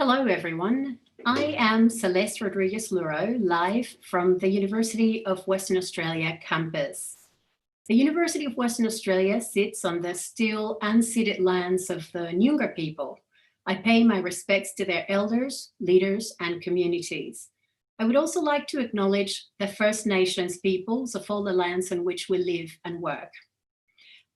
Hello, everyone. I am Celeste Rodríguez Louro, live from the University of Western Australia campus. The University of Western Australia sits on the still unceded lands of the Noongar people. I pay my respects to their elders, leaders, and communities. I would also like to acknowledge the First Nations peoples of all the lands on which we live and work.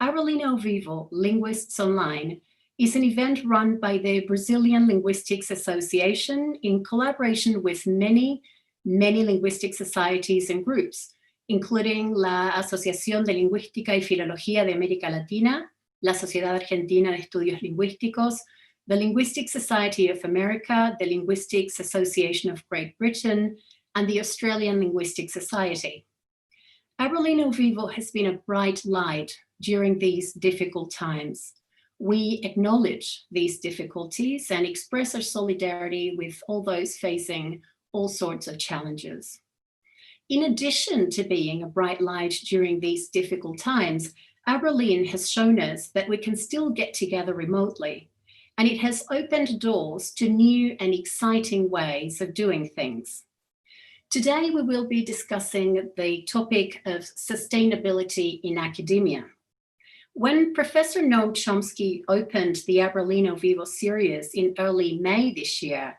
Aurelino Vivo, Linguists Online, is an event run by the Brazilian Linguistics Association in collaboration with many linguistic societies and groups, including la Asociación de Lingüística y Filología de América Latina, la Sociedad Argentina de Estudios Lingüísticos, the Linguistic Society of America, the Linguistics Association of Great Britain, and the Australian Linguistic Society. Aurelino Vivo has been a bright light during these difficult times. We acknowledge these difficulties and express our solidarity with all those facing all sorts of challenges. In addition to being a bright light during these difficult times, Aurelino has shown us that we can still get together remotely, and it has opened doors to new and exciting ways of doing things. Today, we will be discussing the topic of sustainability in academia. When Professor Noam Chomsky opened the Aurelino Vivo series in early May this year,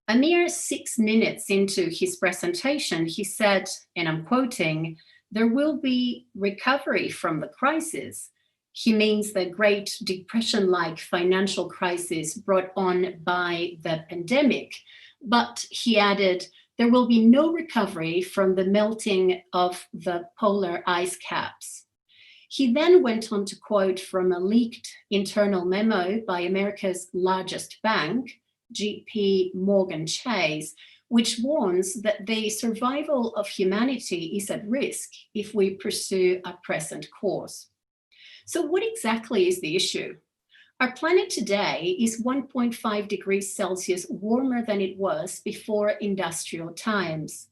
a mere 6 minutes into his presentation, he said, and I'm quoting, "There will be recovery from the crisis." He means the Great Depression-like financial crisis brought on by the pandemic. But he added, there will be no recovery from the melting of the polar ice caps. He then went on to quote from a leaked internal memo by America's largest bank, JP Morgan Chase, which warns that the survival of humanity is at risk if we pursue our present course. So what exactly is the issue? Our planet today is 1.5 degrees Celsius warmer than it was before industrial times.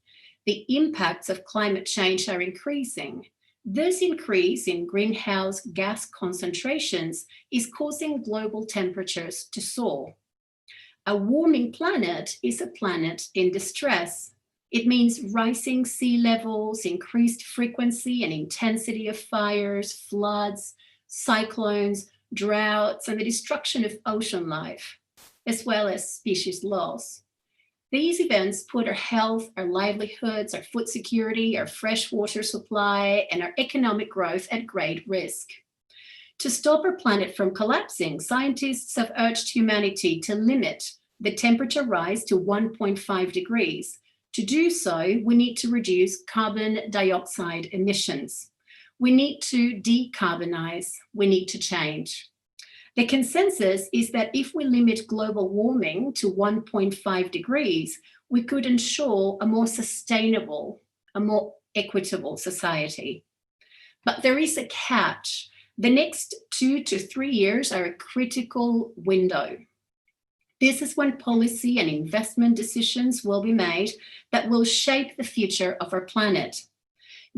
The impacts of climate change are increasing. This increase in greenhouse gas concentrations is causing global temperatures to soar. A warming planet is a planet in distress. It means rising sea levels, increased frequency and intensity of fires, floods, cyclones, droughts, and the destruction of ocean life, as well as species loss. These events put our health, our livelihoods, our food security, our fresh water supply, and our economic growth at great risk. To stop our planet from collapsing, scientists have urged humanity to limit the temperature rise to 1.5 degrees. To do so, we need to reduce carbon dioxide emissions. We need to decarbonize. We need to change. The consensus is that if we limit global warming to 1.5 degrees, we could ensure a more sustainable, a more equitable society. But there is a catch. The next 2 to 3 years are a critical window. This is when policy and investment decisions will be made that will shape the future of our planet.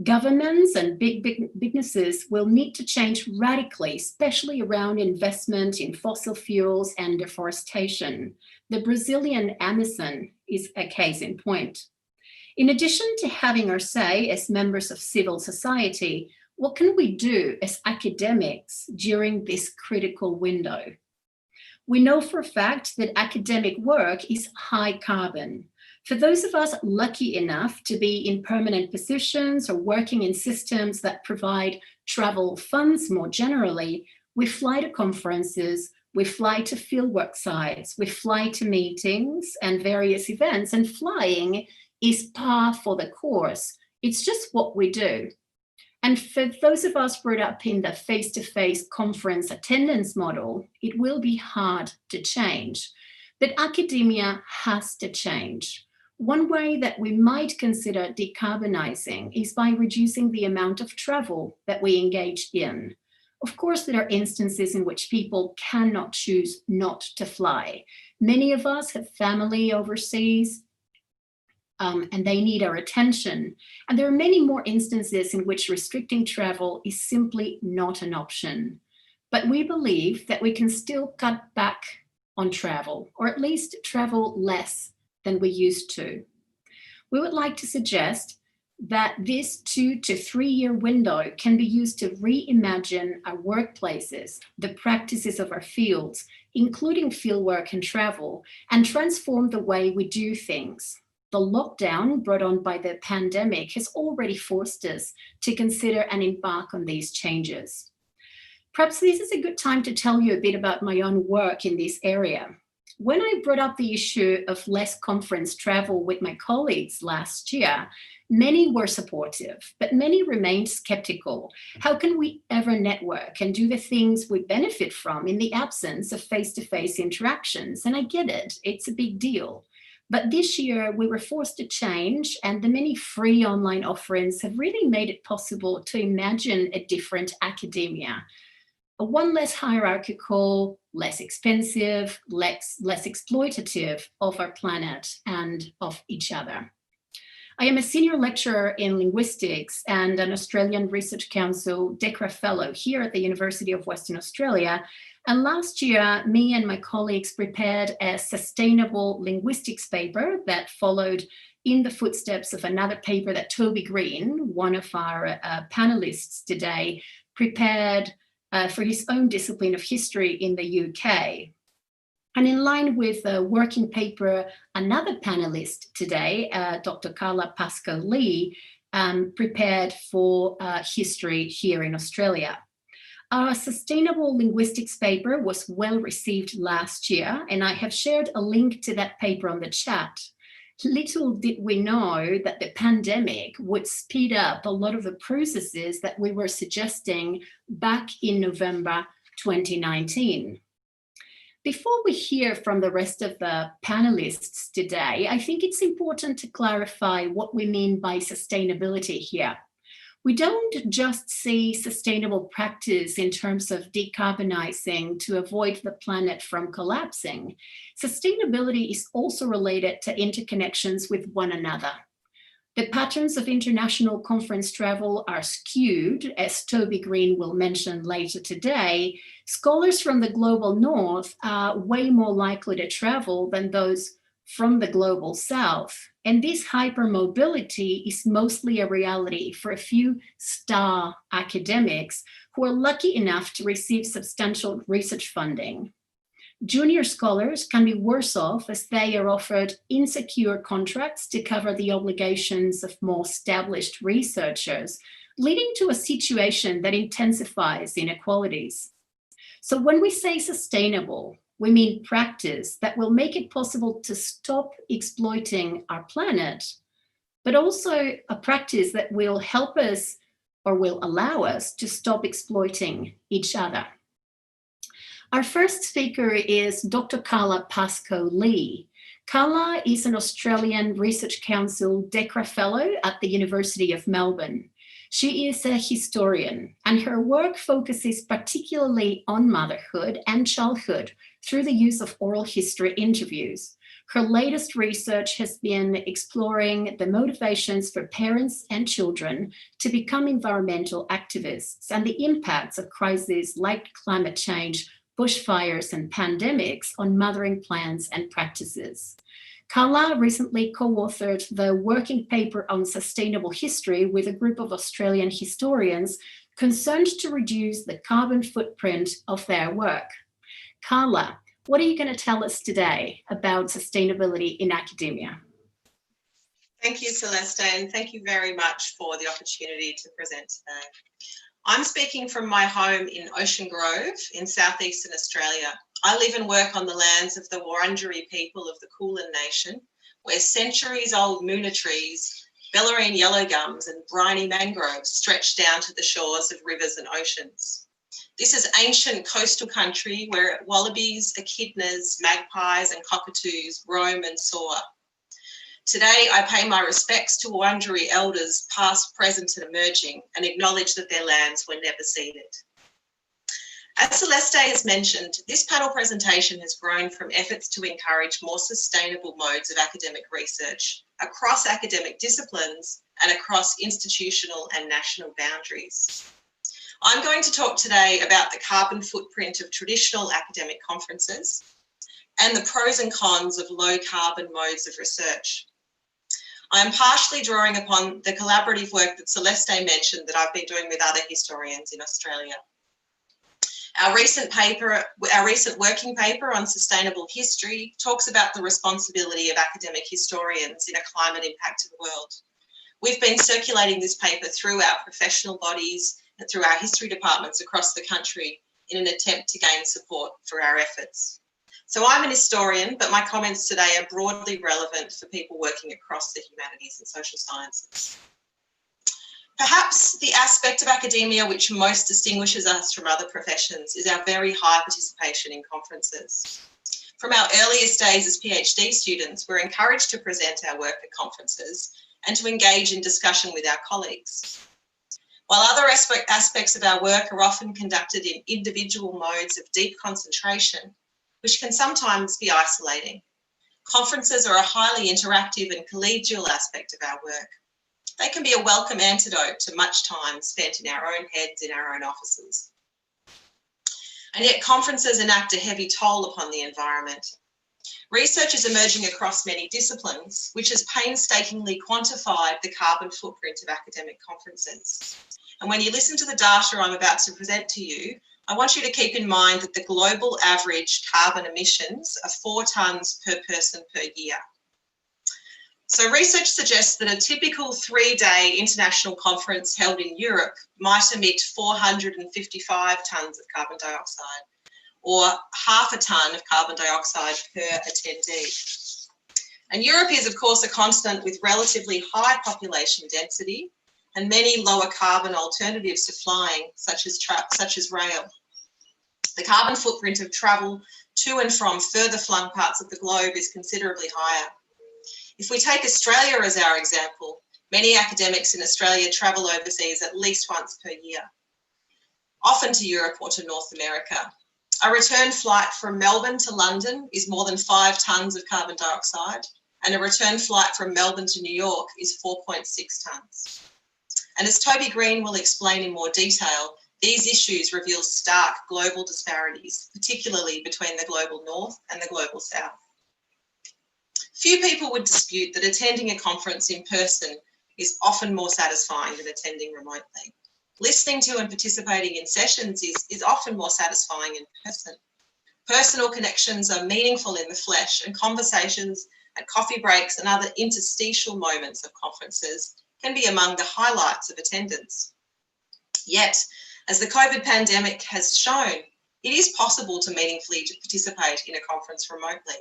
Governments and big businesses will need to change radically, especially around investment in fossil fuels and deforestation. The Brazilian Amazon is a case in point. In addition to having our say as members of civil society, what can we do as academics during this critical window? We know for a fact that academic work is high carbon. For those of us lucky enough to be in permanent positions or working in systems that provide travel funds more generally, we fly to conferences, we fly to fieldwork sites, we fly to meetings and various events, and flying is par for the course. It's just what we do. And for those of us brought up in the face-to-face conference attendance model, it will be hard to change. But academia has to change. One way that we might consider decarbonizing is by reducing the amount of travel that we engage in. Of course, there are instances in which people cannot choose not to fly. Many of us have family overseas, and they need our attention. And there are many more instances in which restricting travel is simply not an option. But we believe that we can still cut back on travel, or at least travel less than we used to. We would like to suggest that this 2 to 3 year window can be used to reimagine our workplaces, the practices of our fields, including fieldwork and travel, and transform the way we do things. The lockdown brought on by the pandemic has already forced us to consider and embark on these changes. Perhaps this is a good time to tell you a bit about my own work in this area. When I brought up the issue of less conference travel with my colleagues last year, many were supportive, but many remained skeptical. How can we ever network and do the things we benefit from in the absence of face-to-face interactions? And I get it, it's a big deal. But this year we were forced to change, and the many free online offerings have really made it possible to imagine a different academia. One less hierarchical, less expensive, less exploitative of our planet and of each other. I am a senior lecturer in linguistics and an Australian Research Council DECRA Fellow here at the University of Western Australia. And last year, me and my colleagues prepared a sustainable linguistics paper that followed in the footsteps of another paper that Toby Green, one of our panelists today, prepared for his own discipline of history in the UK. And in line with the working paper, another panelist today, Dr. Carla Pascoe Leahy, prepared for history here in Australia. Our sustainable linguistics paper was well received last year, and I have shared a link to that paper on the chat. Little did we know that the pandemic would speed up a lot of the processes that we were suggesting back in November 2019. Before we hear from the rest of the panelists today, I think it's important to clarify what we mean by sustainability here. We don't just see sustainable practice in terms of decarbonizing to avoid the planet from collapsing. Sustainability is also related to interconnections with one another. The patterns of international conference travel are skewed, as Toby Green will mention later today. Scholars from the global north are way more likely to travel than those from the global south. And this hypermobility is mostly a reality for a few star academics who are lucky enough to receive substantial research funding. Junior scholars can be worse off as they are offered insecure contracts to cover the obligations of more established researchers, leading to a situation that intensifies inequalities. So when we say sustainable, we mean practice that will make it possible to stop exploiting our planet, but also a practice that will help us or will allow us to stop exploiting each other. Our first speaker is Dr. Carla Pascoe Leahy. Carla is an Australian Research Council DECRA Fellow at the University of Melbourne. She is a historian, and her work focuses particularly on motherhood and childhood through the use of oral history interviews. Her latest research has been exploring the motivations for parents and children to become environmental activists and the impacts of crises like climate change, bushfires, and pandemics on mothering plans and practices. Carla recently co-authored the working paper on sustainable history with a group of Australian historians concerned to reduce the carbon footprint of their work. Carla, what are you going to tell us today about sustainability in academia? Thank you, Celeste, and thank you very much for the opportunity to present today. I'm speaking from my home in Ocean Grove in southeastern Australia. I live and work on the lands of the Wurundjeri people of the Kulin Nation, where centuries-old moona trees, bellarine yellow gums and briny mangroves stretch down to the shores of rivers and oceans. This is ancient coastal country where wallabies, echidnas, magpies and cockatoos roam and soar. Today, I pay my respects to Wurundjeri elders, past, present and emerging, and acknowledge that their lands were never ceded. As Celeste has mentioned, this panel presentation has grown from efforts to encourage more sustainable modes of academic research across academic disciplines and across institutional and national boundaries. I'm going to talk today about the carbon footprint of traditional academic conferences, and the pros and cons of low carbon modes of research. I am partially drawing upon the collaborative work that Celeste mentioned that I've been doing with other historians in Australia. Our recent working paper on sustainable history talks about the responsibility of academic historians in a climate impacted world. We've been circulating this paper through our professional bodies and through our history departments across the country in an attempt to gain support for our efforts. So I'm an historian, but my comments today are broadly relevant for people working across the humanities and social sciences. Perhaps the aspect of academia which most distinguishes us from other professions is our very high participation in conferences. From our earliest days as PhD students, we're encouraged to present our work at conferences and to engage in discussion with our colleagues. While other aspects of our work are often conducted in individual modes of deep concentration, which can sometimes be isolating, conferences are a highly interactive and collegial aspect of our work. They can be a welcome antidote to much time spent in our own heads in our own offices. And yet conferences enact a heavy toll upon the environment. Research is emerging across many disciplines, which has painstakingly quantified the carbon footprint of academic conferences. And when you listen to the data I'm about to present to you, I want you to keep in mind that the global average carbon emissions are 4 tonnes per person per year. So research suggests that a typical 3-day international conference held in Europe might emit 455 tonnes of carbon dioxide, or half a tonne of carbon dioxide per attendee. And Europe is, of course, a continent with relatively high population density and many lower carbon alternatives to flying, such as rail. The carbon footprint of travel to and from further flung parts of the globe is considerably higher. If we take Australia as our example, many academics in Australia travel overseas at least once per year, often to Europe or to North America. A return flight from Melbourne to London is more than 5 tonnes of carbon dioxide, and a return flight from Melbourne to New York is 4.6 tonnes. And as Toby Green will explain in more detail, these issues reveal stark global disparities, particularly between the global north and the global south. Few people would dispute that attending a conference in person is often more satisfying than attending remotely. Listening to and participating in sessions is often more satisfying in person. Personal connections are meaningful in the flesh, and conversations at coffee breaks and other interstitial moments of conferences can be among the highlights of attendance. Yet, as the COVID pandemic has shown, it is possible to meaningfully participate in a conference remotely.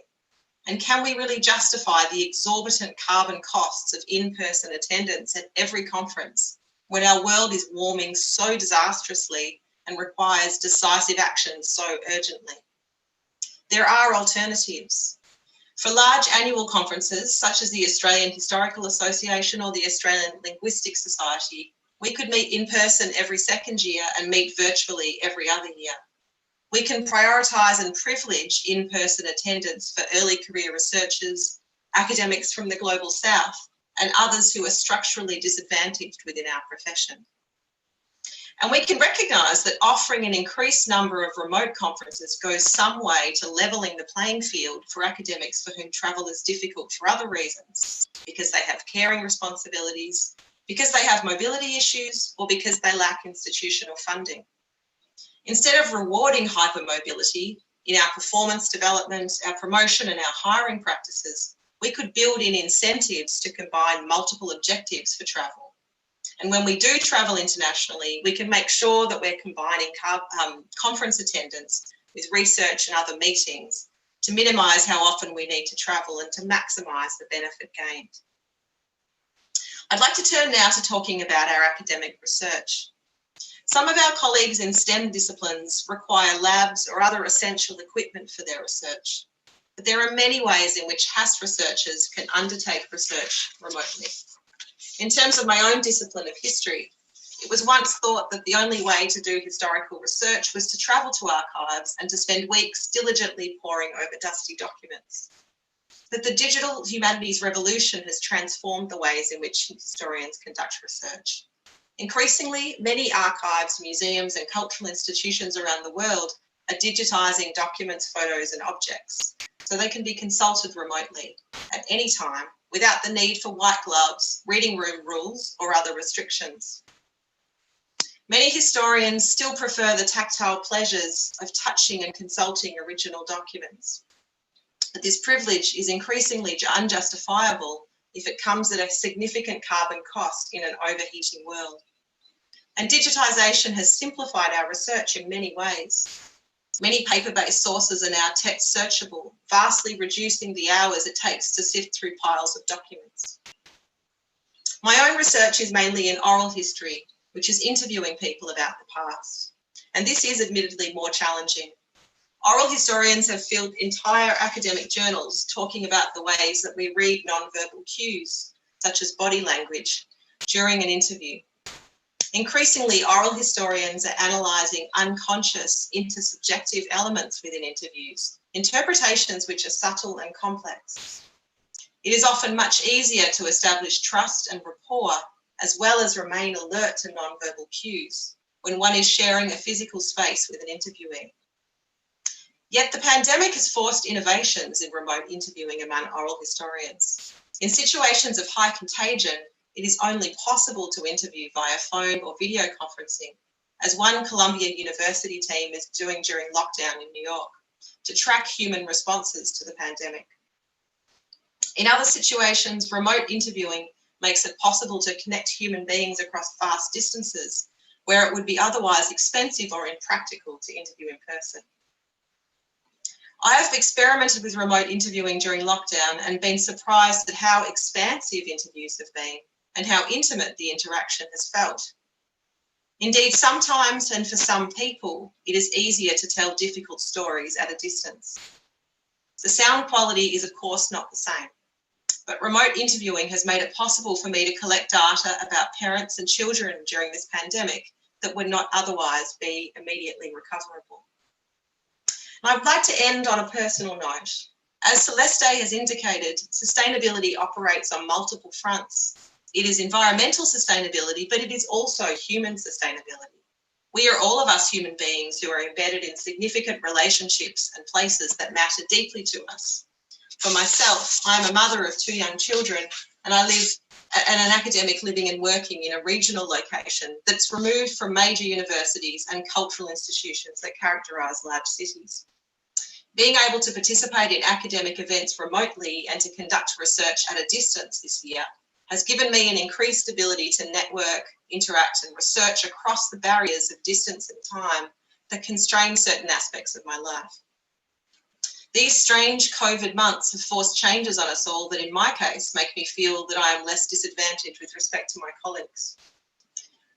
And can we really justify the exorbitant carbon costs of in-person attendance at every conference when our world is warming so disastrously and requires decisive action so urgently? There are alternatives. For large annual conferences, such as the Australian Historical Association or the Australian Linguistics Society, we could meet in person every second year and meet virtually every other year. We can prioritise and privilege in-person attendance for early career researchers, academics from the global south, and others who are structurally disadvantaged within our profession. And we can recognise that offering an increased number of remote conferences goes some way to levelling the playing field for academics for whom travel is difficult for other reasons, because they have caring responsibilities, because they have mobility issues, or because they lack institutional funding. Instead of rewarding hypermobility in our performance development, our promotion and our hiring practices, we could build in incentives to combine multiple objectives for travel. And when we do travel internationally, we can make sure that we're combining conference attendance with research and other meetings to minimise how often we need to travel and to maximise the benefit gained. I'd like to turn now to talking about our academic research. Some of our colleagues in STEM disciplines require labs or other essential equipment for their research, but there are many ways in which HASS researchers can undertake research remotely. In terms of my own discipline of history, it was once thought that the only way to do historical research was to travel to archives and to spend weeks diligently poring over dusty documents. But the digital humanities revolution has transformed the ways in which historians conduct research. Increasingly, many archives, museums and cultural institutions around the world are digitising documents, photos and objects. so they can be consulted remotely at any time without the need for white gloves, reading room rules, or other restrictions. Many historians still prefer the tactile pleasures of touching and consulting original documents, but this privilege is increasingly unjustifiable if it comes at a significant carbon cost in an overheating world. And digitisation has simplified our research in many ways. Many paper-based sources are now text searchable, vastly reducing the hours it takes to sift through piles of documents. My own research is mainly in oral history, which is interviewing people about the past. And this is admittedly more challenging. Oral historians have filled entire academic journals talking about the ways that we read non-verbal cues, such as body language, during an interview. Increasingly, oral historians are analysing unconscious, intersubjective elements within interviews, interpretations which are subtle and complex. It is often much easier to establish trust and rapport, as well as remain alert to non-verbal cues, when one is sharing a physical space with an interviewee. Yet the pandemic has forced innovations in remote interviewing among oral historians. In situations of high contagion, it is only possible to interview via phone or video conferencing, as one Columbia University team is doing during lockdown in New York, to track human responses to the pandemic. In other situations, remote interviewing makes it possible to connect human beings across vast distances, where it would be otherwise expensive or impractical to interview in person. I have experimented with remote interviewing during lockdown and been surprised at how expansive interviews have been and how intimate the interaction has felt. Indeed, sometimes and for some people, it is easier to tell difficult stories at a distance. The sound quality is, of course, not the same, but remote interviewing has made it possible for me to collect data about parents and children during this pandemic that would not otherwise be immediately recoverable. And I'd like to end on a personal note. As Celeste has indicated, sustainability operates on multiple fronts. It is environmental sustainability, but it is also human sustainability. We are all of us human beings who are embedded in significant relationships and places that matter deeply to us. For myself, I'm a mother of 2 young children, and I live and an academic living and working in a regional location that's removed from major universities and cultural institutions that characterise large cities. Being able to participate in academic events remotely and to conduct research at a distance this year has given me an increased ability to network, interact and research across the barriers of distance and time that constrain certain aspects of my life. These strange COVID months have forced changes on us all that in my case make me feel that I am less disadvantaged with respect to my colleagues.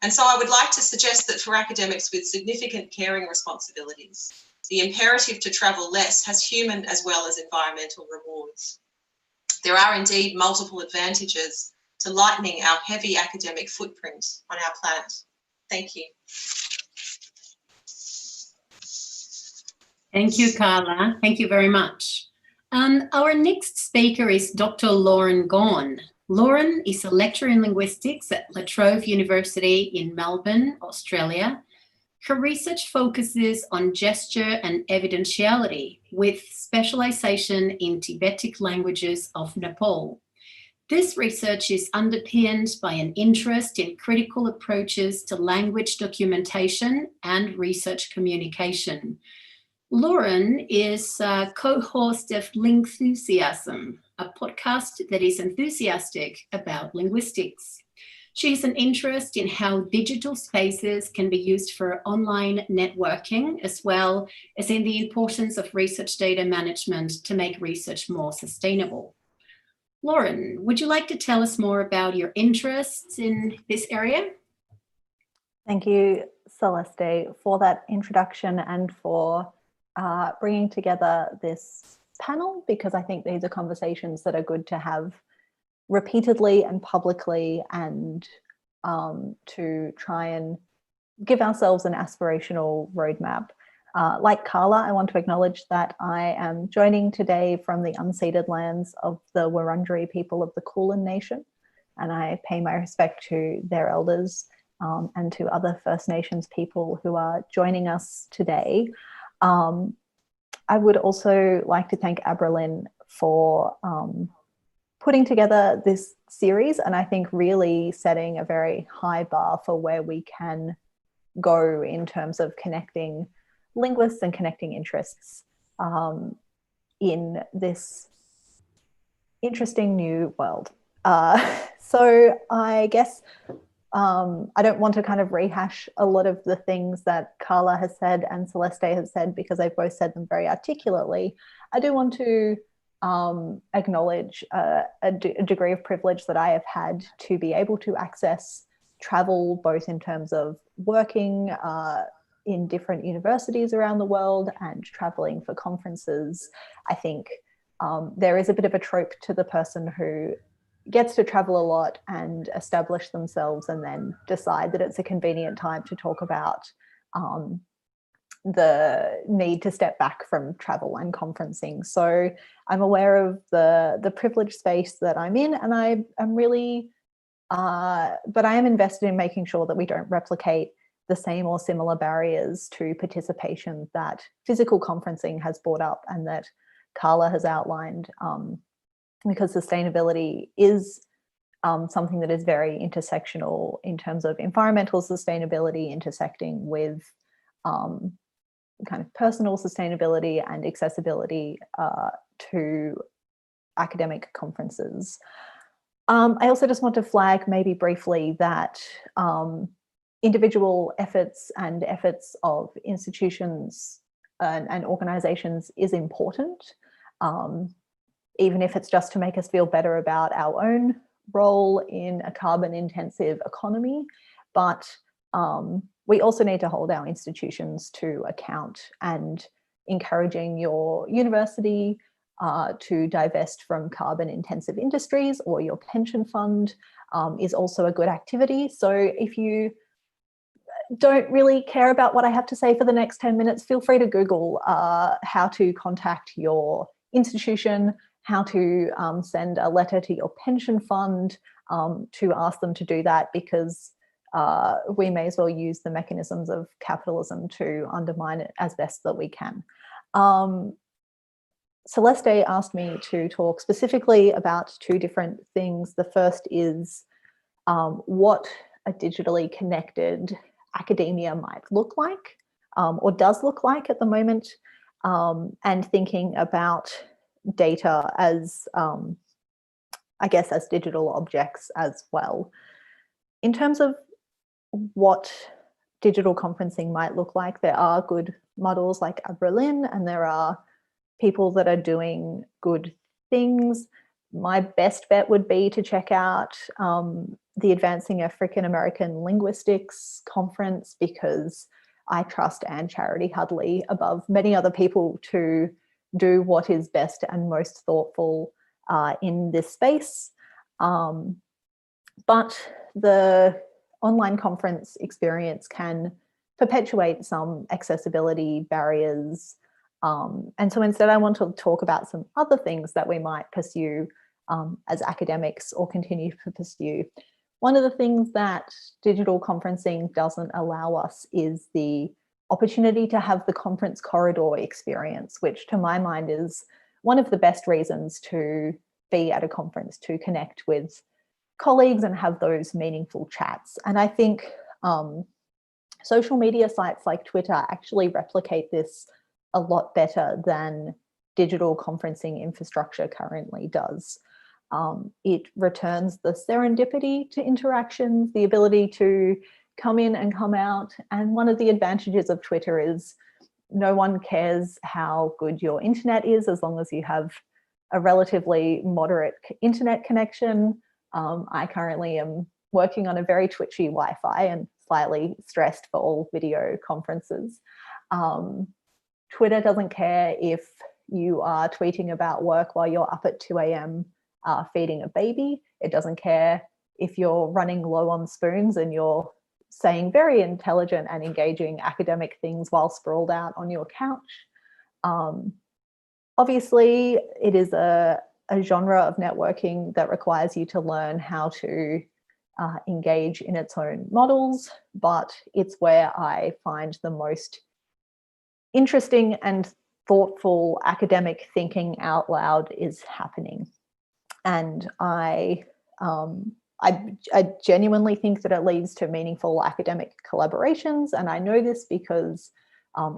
And so I would like to suggest that for academics with significant caring responsibilities, the imperative to travel less has human as well as environmental rewards. There are indeed multiple advantages to lightening our heavy academic footprint on our planet. Thank you. Thank you, Carla. Thank you very much. Our next speaker is Dr. Lauren Gawne. Lauren is a lecturer in linguistics at La Trobe University in Melbourne, Australia. Her research focuses on gesture and evidentiality with specialisation in Tibetic languages of Nepal. This research is underpinned by an interest in critical approaches to language documentation and research communication. Lauren is a co-host of Linguistics, a podcast that is enthusiastic about linguistics. She has an interest in how digital spaces can be used for online networking, as well as in the importance of research data management to make research more sustainable. Lauren, would you like to tell us more about your interests in this area? Thank you, Celeste, for that introduction and for bringing together this panel, because I think these are conversations that are good to have repeatedly and publicly, and to try and give ourselves an aspirational roadmap. Like Carla, I want to acknowledge that I am joining today from the unceded lands of the Wurundjeri people of the Kulin Nation, and I pay my respect to their elders and to other First Nations people who are joining us today. I would also like to thank Aberlin for putting together this series, and I think really setting a very high bar for where we can go in terms of connecting linguists and connecting interests in this interesting new world. So I guess I don't want to kind of rehash a lot of the things that Carla has said and Celeste has said, because they've both said them very articulately. I do want to acknowledge a degree of privilege that I have had to be able to access travel, both in terms of working in different universities around the world and traveling for conferences. I think there is a bit of a trope to the person who gets to travel a lot and establish themselves and then decide that it's a convenient time to talk about the need to step back from travel and conferencing. So I'm aware of the privileged space that I'm in, and I am really, but I am invested in making sure that we don't replicate the same or similar barriers to participation that physical conferencing has brought up and that Carla has outlined, because sustainability is something that is very intersectional in terms of environmental sustainability intersecting with kind of personal sustainability and accessibility to academic conferences. I also just want to flag maybe briefly that individual efforts and efforts of institutions and organizations is important, even if it's just to make us feel better about our own role in a carbon intensive economy. But we also need to hold our institutions to account, and encouraging your university to divest from carbon intensive industries or your pension fund is also a good activity. So if you don't really care about what I have to say for the next 10 minutes, feel free to Google how to contact your institution, how to send a letter to your pension fund to ask them to do that, because we may as well use the mechanisms of capitalism to undermine it as best that we can. Celeste asked me to talk specifically about two different things. The first is what a digitally connected academia might look like, or does look like at the moment, and thinking about data as, I guess, as digital objects as well. In terms of what digital conferencing might look like, there are good models like Berlin, and there are people that are doing good things. My best bet would be to check out the Advancing African American Linguistics conference, because I trust Anne Charity Hudley above many other people to do what is best and most thoughtful in this space. But the online conference experience can perpetuate some accessibility barriers. And so instead I want to talk about some other things that we might pursue as academics or continue to pursue. One of the things that digital conferencing doesn't allow us is the opportunity to have the conference corridor experience, which to my mind is one of the best reasons to be at a conference, to connect with colleagues and have those meaningful chats. And I think social media sites like Twitter actually replicate this a lot better than digital conferencing infrastructure currently does. It returns the serendipity to interactions, the ability to come in and come out. And one of the advantages of Twitter is no one cares how good your internet is, as long as you have a relatively moderate internet connection. I currently am working on a very twitchy Wi-Fi and slightly stressed for all video conferences. Twitter doesn't care if you are tweeting about work while you're up at 2 a.m. Feeding a baby. It doesn't care if you're running low on spoons and you're saying very intelligent and engaging academic things while sprawled out on your couch. Obviously, it is a genre of networking that requires you to learn how to engage in its own models, but it's where I find the most interesting and thoughtful academic thinking out loud is happening. And I genuinely think that it leads to meaningful academic collaborations. And I know this because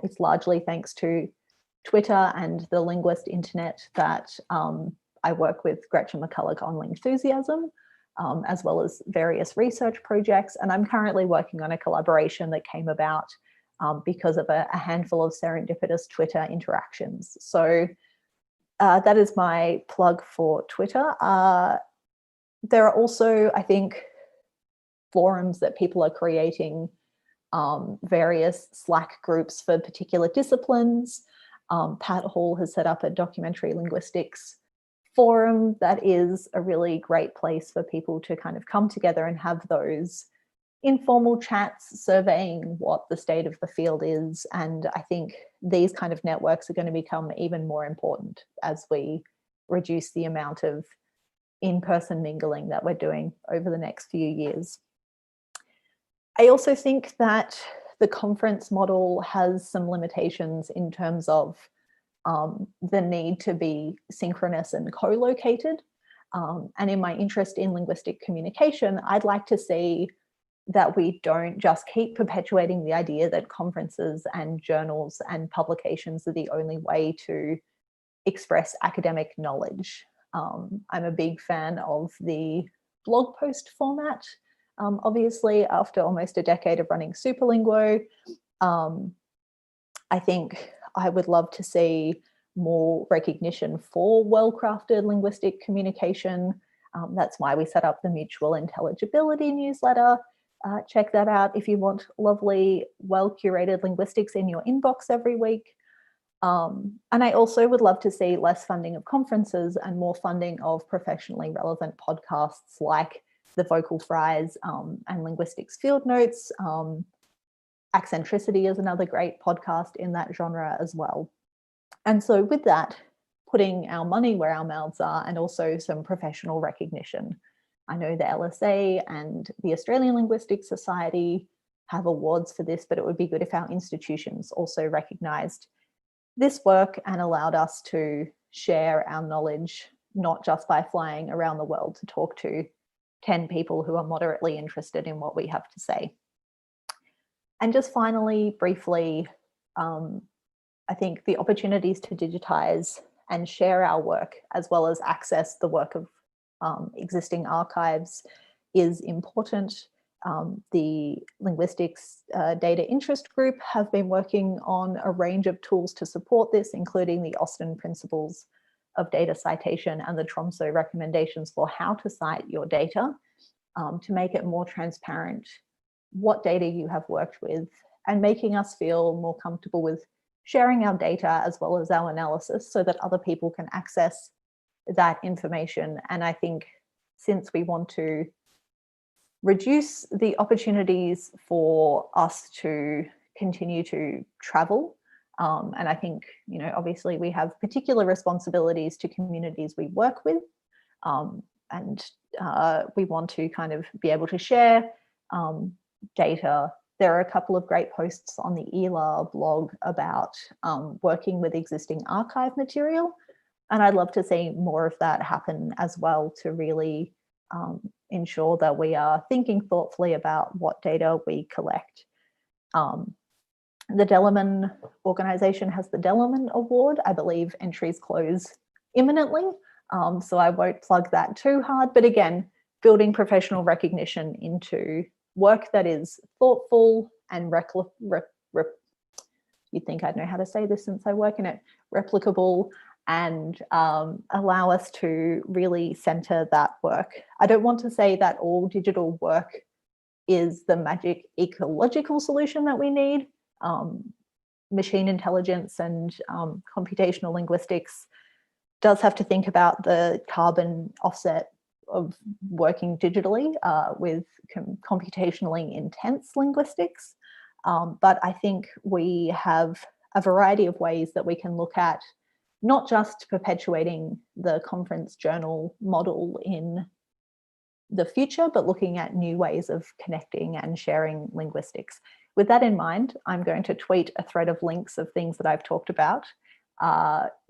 it's largely thanks to Twitter and the Linguist internet that I work with Gretchen McCulloch on Lingthusiasm, as well as various research projects. And I'm currently working on a collaboration that came about because of a handful of serendipitous Twitter interactions. So that is my plug for Twitter. There are also, I think, forums that people are creating, various Slack groups for particular disciplines. Pat Hall has set up a documentary linguistics forum that is a really great place for people to kind of come together and have those informal chats surveying what the state of the field is. And I think these kind of networks are going to become even more important as we reduce the amount of in-person mingling that we're doing over the next few years. I also think that the conference model has some limitations in terms of the need to be synchronous and co-located. And in my interest in linguistic communication, I'd like to see that we don't just keep perpetuating the idea that conferences and journals and publications are the only way to express academic knowledge. I'm a big fan of the blog post format. Obviously, after almost a decade of running Superlinguo, I think I would love to see more recognition for well-crafted linguistic communication. That's why we set up the Mutual Intelligibility newsletter. Check that out if you want lovely, well-curated linguistics in your inbox every week. And I also would love to see less funding of conferences and more funding of professionally relevant podcasts like The Vocal Fries and Linguistics Field Notes. Accentricity is another great podcast in that genre as well. And so with that, putting our money where our mouths are and also some professional recognition. I know the LSA and the Australian Linguistic Society have awards for this, but it would be good if our institutions also recognised this work and allowed us to share our knowledge, not just by flying around the world to talk to 10 people who are moderately interested in what we have to say. And just finally, briefly, I think the opportunities to digitize and share our work, as well as access the work of existing archives, is important. The Linguistics Data Interest Group have been working on a range of tools to support this, including the Austin Principles of Data Citation and the Tromsø recommendations for how to cite your data, to make it more transparent what data you have worked with and making us feel more comfortable with sharing our data as well as our analysis so that other people can access that information. And I think since we want to reduce the opportunities for us to continue to travel, and I think, you know, obviously we have particular responsibilities to communities we work with, and we want to kind of be able to share data. There are a couple of great posts on the ELA blog about working with existing archive material, and I'd love to see more of that happen as well to really ensure that we are thinking thoughtfully about what data we collect. The Dellerman organisation has the Dellerman Award. I believe entries close imminently, so I won't plug that too hard. But again, building professional recognition into work that is thoughtful and you'd think I'd know how to say this since I work in it, replicable, and allow us to really centre that work. I don't want to say that all digital work is the magic ecological solution that we need. Machine intelligence and computational linguistics does have to think about the carbon offset of working digitally with computationally intense linguistics. But I think we have a variety of ways that we can look at not just perpetuating the conference journal model in the future, but looking at new ways of connecting and sharing linguistics. With that in mind, I'm going to tweet a thread of links of things that I've talked about.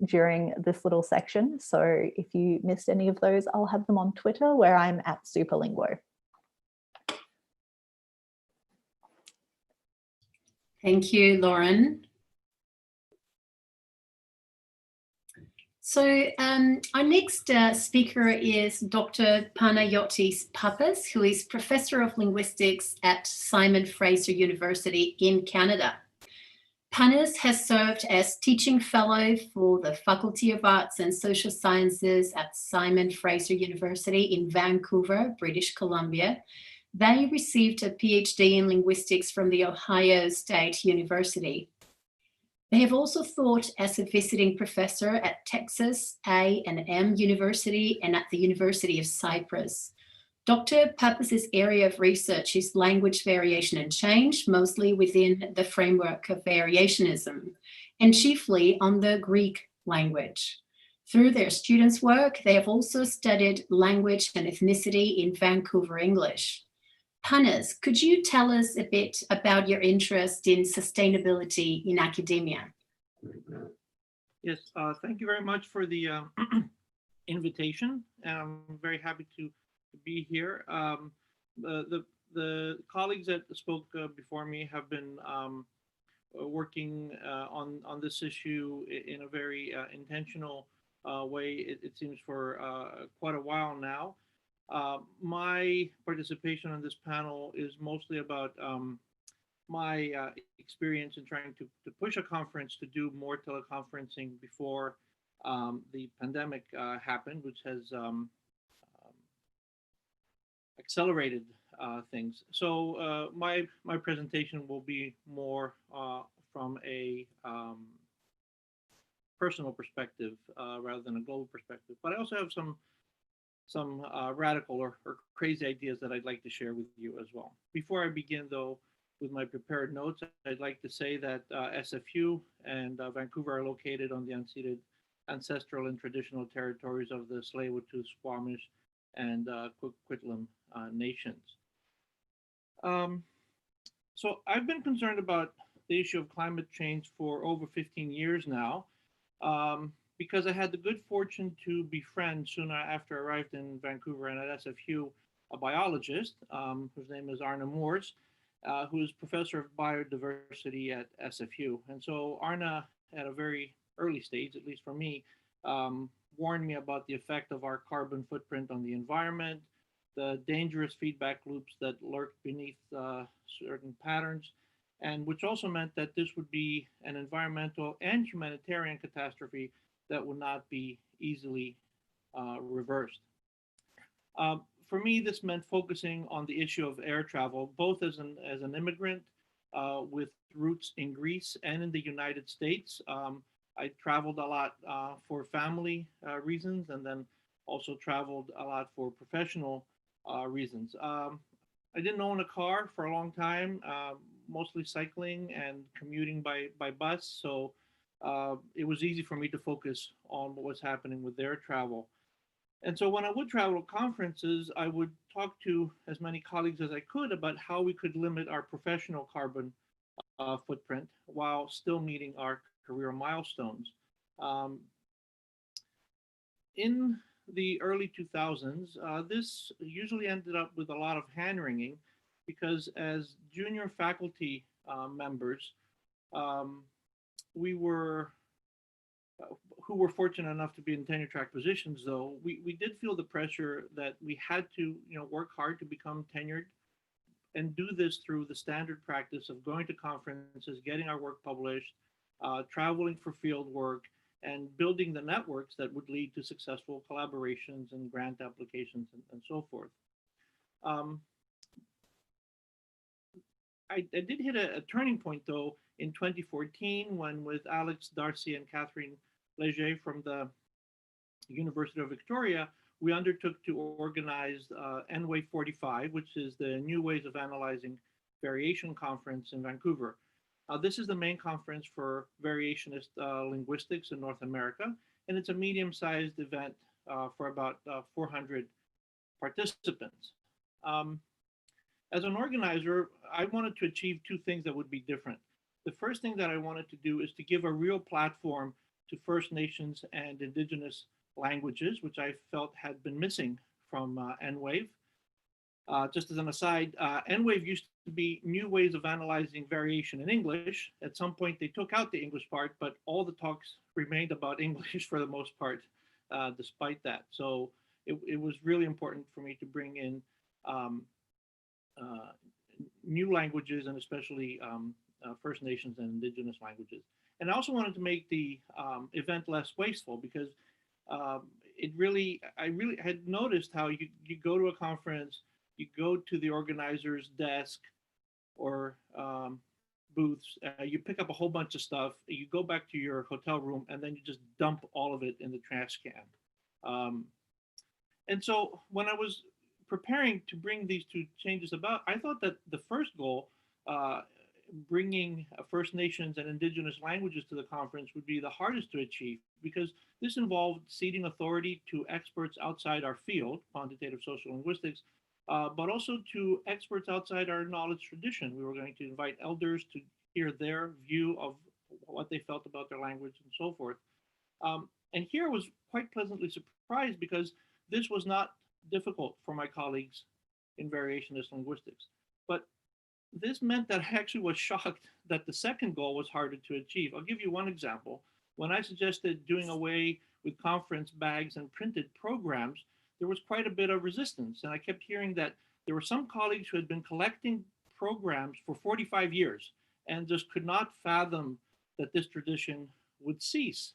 during this little section. So if you missed any of those, I'll have them on Twitter where I'm at Superlinguo. Thank you, Lauren. So our next speaker is Dr. Panayiotis Pappas, who is Professor of Linguistics at Simon Fraser University in Canada. Panos has served as teaching fellow for the Faculty of Arts and Social Sciences at Simon Fraser University in Vancouver, British Columbia. They received a PhD in linguistics from the Ohio State University. They have also taught as a visiting professor at Texas A&M University and at the University of Cyprus. Dr. Pappas' area of research is language variation and change, mostly within the framework of variationism, and chiefly on the Greek language. Through their students' work, they have also studied language and ethnicity in Vancouver English. Panos, could you tell us a bit about your interest in sustainability in academia? Yes, thank you very much for the invitation. I'm very happy to be here. The colleagues that spoke before me have been working on this issue in a very intentional way, it seems, for quite a while now. My participation on this panel is mostly about my experience in trying to push a conference to do more teleconferencing before the pandemic happened, which has accelerated things. So my presentation will be more from a personal perspective rather than a global perspective. But I also have some radical or crazy ideas that I'd like to share with you as well. Before I begin, though, with my prepared notes, I'd like to say that SFU and Vancouver are located on the unceded ancestral and traditional territories of the Tsleil-Waututh, Squamish, and Coquitlam nations. So I've been concerned about the issue of climate change for over 15 years now, because I had the good fortune to befriend soon after I arrived in Vancouver and at SFU, a biologist whose name is Arna Moors, who is professor of biodiversity at SFU. And so Arna, at a very early stage, at least for me, warned me about the effect of our carbon footprint on the environment, the dangerous feedback loops that lurk beneath certain patterns, and which also meant that this would be an environmental and humanitarian catastrophe that would not be easily reversed. For me, this meant focusing on the issue of air travel, both as an immigrant with roots in Greece and in the United States. I traveled a lot for family reasons, and then also traveled a lot for professional reasons. I didn't own a car for a long time, mostly cycling and commuting by bus. So it was easy for me to focus on what was happening with their travel. And so when I would travel to conferences, I would talk to as many colleagues as I could about how we could limit our professional carbon footprint while still meeting our career milestones. In the early 2000s, this usually ended up with a lot of hand-wringing because as junior faculty members, who were fortunate enough to be in tenure track positions, though, we did feel the pressure that we had to work hard to become tenured and do this through the standard practice of going to conferences, getting our work published, traveling for field work, and building the networks that would lead to successful collaborations and grant applications and so forth. I did hit a turning point, though, in 2014 when, with Alex Darcy and Catherine Leger from the University of Victoria, we undertook to organize NWAY 45, which is the New Ways of Analyzing Variation Conference in Vancouver. This is the main conference for variationist linguistics in North America, and it's a medium-sized event for about 400 participants. As an organizer, I wanted to achieve two things that would be different. The first thing that I wanted to do is to give a real platform to First Nations and Indigenous languages, which I felt had been missing from N-Wave. Just as an aside, N-Wave used to be new ways of analyzing variation in English. At some point, they took out the English part, but all the talks remained about English for the most part, despite that. So it was really important for me to bring in new languages, and especially First Nations and Indigenous languages. And I also wanted to make the event less wasteful, because I really had noticed how you go to a conference, you go to the organizer's desk or booths, you pick up a whole bunch of stuff, you go back to your hotel room, and then you just dump all of it in the trash can. And so when I was preparing to bring these two changes about, I thought that the first goal, bringing First Nations and Indigenous languages to the conference, would be the hardest to achieve, because this involved ceding authority to experts outside our field, quantitative social linguistics, but also to experts outside our knowledge tradition. We were going to invite elders to hear their view of what they felt about their language and so forth. And here I was quite pleasantly surprised, because this was not difficult for my colleagues in variationist linguistics. But this meant that I actually was shocked that the second goal was harder to achieve. I'll give you one example. When I suggested doing away with conference bags and printed programs, there was quite a bit of resistance. And I kept hearing that there were some colleagues who had been collecting programs for 45 years and just could not fathom that this tradition would cease.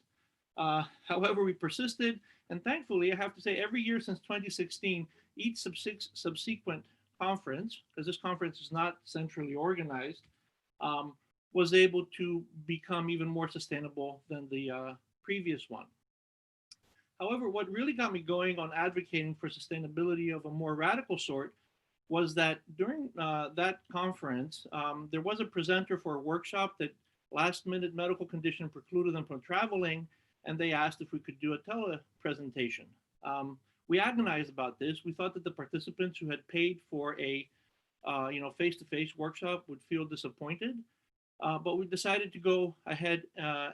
However, we persisted, and thankfully, I have to say, every year since 2016, each subsequent conference, because this conference is not centrally organized, was able to become even more sustainable than the previous one. However, what really got me going on advocating for sustainability of a more radical sort was that during that conference, there was a presenter for a workshop that last-minute medical condition precluded them from traveling, and they asked if we could do a telepresentation. We agonized about this. We thought that the participants who had paid for a face-to-face workshop would feel disappointed, but we decided to go ahead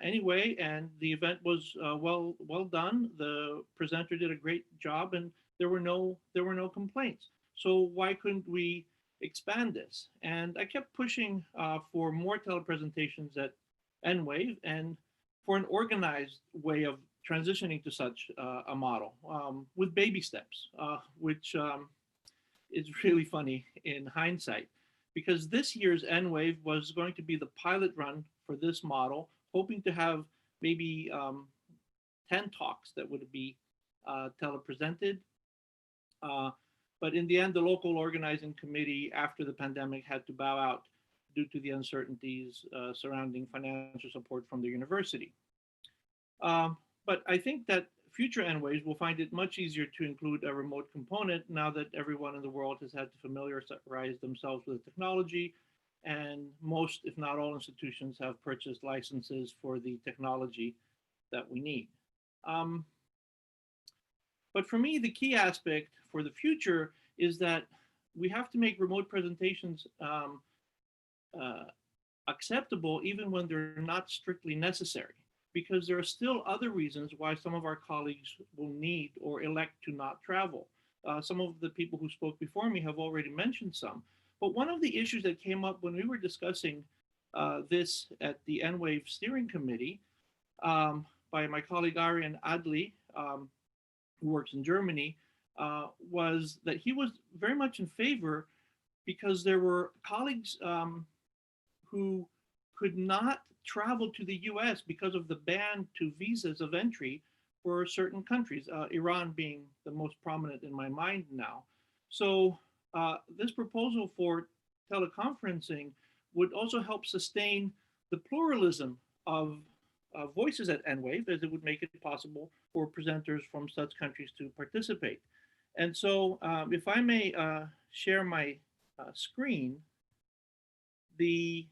anyway, and the event was well done. The presenter did a great job, and there were no complaints. So why couldn't we expand this? And I kept pushing for more telepresentations at N-Wave, and for an organized way of transitioning to such a model with baby steps, which is really funny in hindsight, because this year's N-Wave was going to be the pilot run for this model, hoping to have maybe 10 talks that would be telepresented. But in the end, the local organizing committee after the pandemic had to bow out due to the uncertainties surrounding financial support from the university. But I think that future N-Waves will find it much easier to include a remote component now that everyone in the world has had to familiarize themselves with the technology, and most, if not all, institutions have purchased licenses for the technology that we need. But for me, the key aspect for the future is that we have to make remote presentations acceptable even when they're not strictly necessary, because there are still other reasons why some of our colleagues will need or elect to not travel. Some of the people who spoke before me have already mentioned some, but one of the issues that came up when we were discussing this at the N-Wave Steering Committee by my colleague Arian Adli, who works in Germany, was that he was very much in favor, because there were colleagues who could not travel to the US because of the ban to visas of entry for certain countries, Iran being the most prominent in my mind now. So this proposal for teleconferencing would also help sustain the pluralism of voices at N-Wave, as it would make it possible for presenters from such countries to participate. And so if I may share my screen, the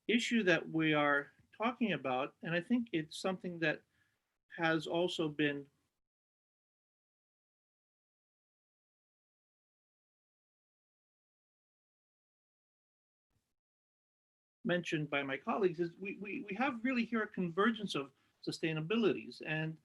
issue that we are talking about, and I think it's something that has also been mentioned by my colleagues, is we have really here a convergence of sustainabilities. And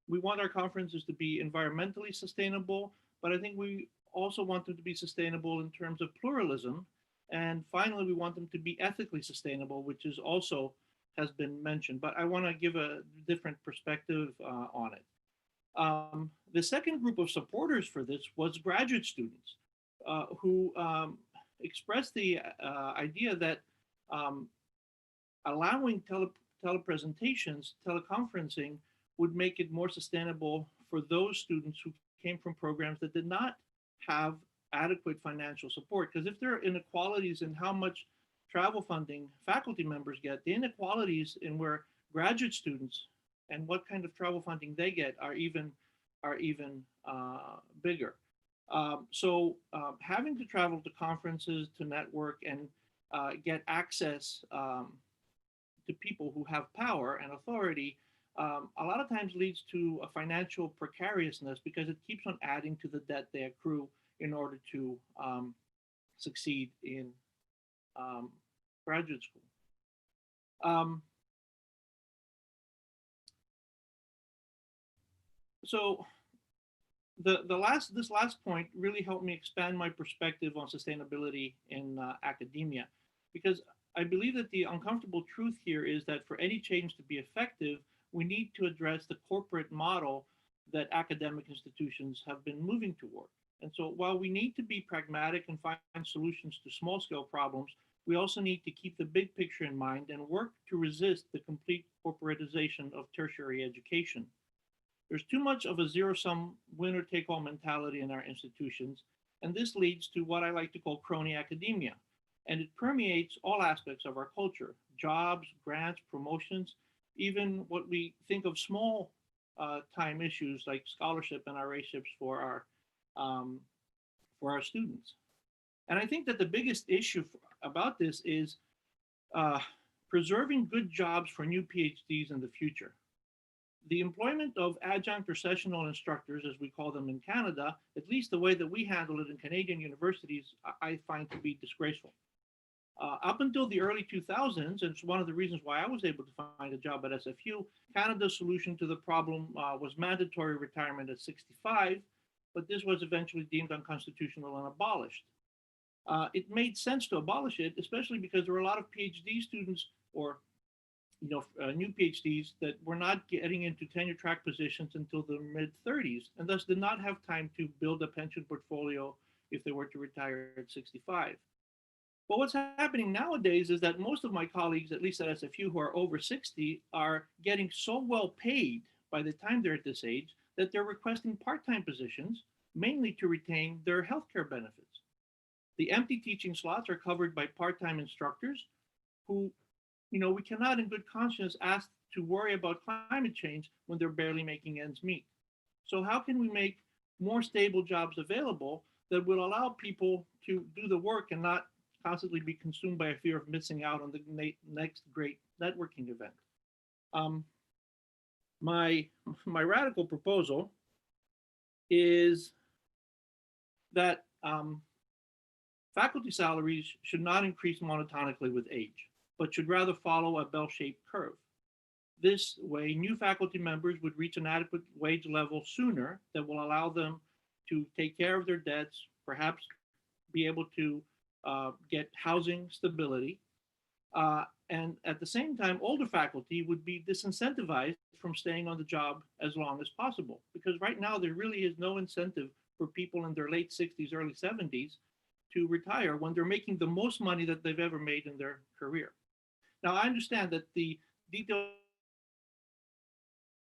we want our conferences to be environmentally sustainable, but I think we also want them to be sustainable in terms of pluralism. And finally, we want them to be ethically sustainable, which is also has been mentioned, but I want to give a different perspective on it. The second group of supporters for this was graduate students who expressed the idea that allowing telepresentations, teleconferencing would make it more sustainable for those students who came from programs that did not have adequate financial support. Because if there are inequalities in how much travel funding faculty members get, the inequalities in where graduate students and what kind of travel funding they get are even bigger. So having to travel to conferences, to network, and get access to people who have power and authority a lot of times leads to a financial precariousness because it keeps on adding to the debt they accrue in order to succeed in graduate school. So this last point really helped me expand my perspective on sustainability in academia, because I believe that the uncomfortable truth here is that for any change to be effective, we need to address the corporate model that academic institutions have been moving toward. And so while we need to be pragmatic and find solutions to small scale problems, we also need to keep the big picture in mind and work to resist the complete corporatization of tertiary education. There's too much of a zero-sum winner-take-all mentality in our institutions, and this leads to what I like to call crony academia. And it permeates all aspects of our culture: jobs, grants, promotions, even what we think of small time issues like scholarship and RA-ships for our students. And I think that the biggest issue about this is preserving good jobs for new PhDs in the future. The employment of adjunct or sessional instructors, as we call them in Canada, at least the way that we handle it in Canadian universities, I find to be disgraceful. Up until the early 2000s, and it's one of the reasons why I was able to find a job at SFU, Canada's solution to the problem was mandatory retirement at 65, but this was eventually deemed unconstitutional and abolished. It made sense to abolish it, especially because there were a lot of PhD students or new PhDs that were not getting into tenure track positions until the mid-30s, and thus did not have time to build a pension portfolio if they were to retire at 65. But what's happening nowadays is that most of my colleagues, at least at SFU, who are over 60, are getting so well paid by the time they're at this age that they're requesting part-time positions, mainly to retain their healthcare benefits. The empty teaching slots are covered by part-time instructors who, we cannot in good conscience ask to worry about climate change when they're barely making ends meet. So how can we make more stable jobs available that will allow people to do the work and not constantly be consumed by a fear of missing out on the next great networking event? My radical proposal is that faculty salaries should not increase monotonically with age, but should rather follow a bell-shaped curve. This way, new faculty members would reach an adequate wage level sooner that will allow them to take care of their debts, perhaps be able to get housing stability. And at the same time, older faculty would be disincentivized from staying on the job as long as possible. Because right now, there really is no incentive for people in their late 60s, early 70s to retire when they're making the most money that they've ever made in their career. Now, I understand that the details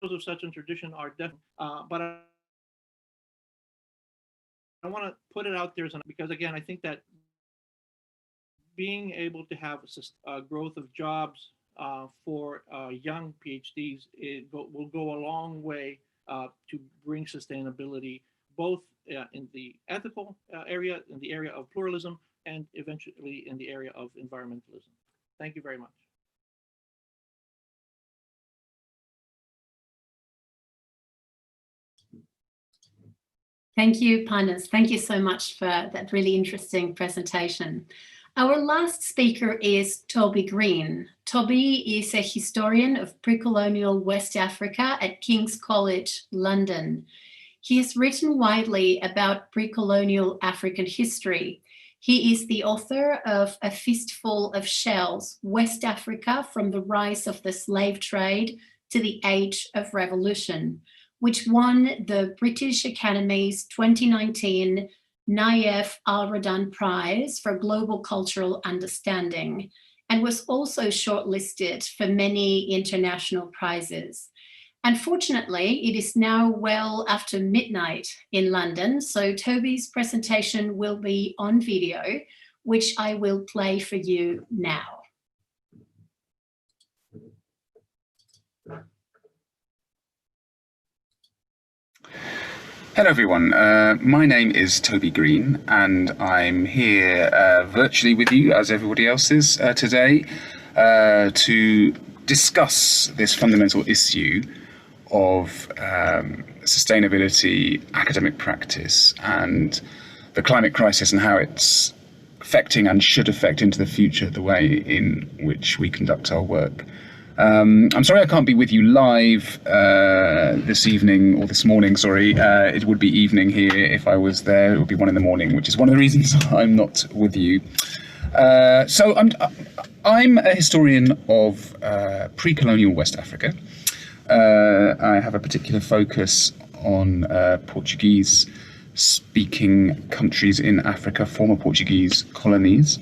of such a tradition are different, but I want to put it out there because, again, I think that being able to have growth of jobs for young PhDs will go a long way to bring sustainability, both in the ethical area, in the area of pluralism, and eventually in the area of environmentalism. Thank you very much. Thank you, Panos. Thank you so much for that really interesting presentation. Our last speaker is Toby Green. Toby is a historian of pre-colonial West Africa at King's College, London. He has written widely about pre-colonial African history. He is the author of A Fistful of Shells, West Africa from the Rise of the Slave Trade to the Age of Revolution, which won the British Academy's 2019 Naif Al-Radan Prize for Global Cultural Understanding, and was also shortlisted for many international prizes. Unfortunately, it is now well after midnight in London, so Toby's presentation will be on video, which I will play for you now. Hello everyone, my name is Toby Green and I'm here virtually with you, as everybody else is today, to discuss this fundamental issue of sustainability, academic practice and the climate crisis and how it's affecting and should affect into the future the way in which we conduct our work. I'm sorry I can't be with you live this evening, or this morning, sorry. It would be evening here if I was there. It would be 1 in the morning, which is one of the reasons I'm not with you. So I'm a historian of pre-colonial West Africa. I have a particular focus on Portuguese-speaking countries in Africa, former Portuguese colonies.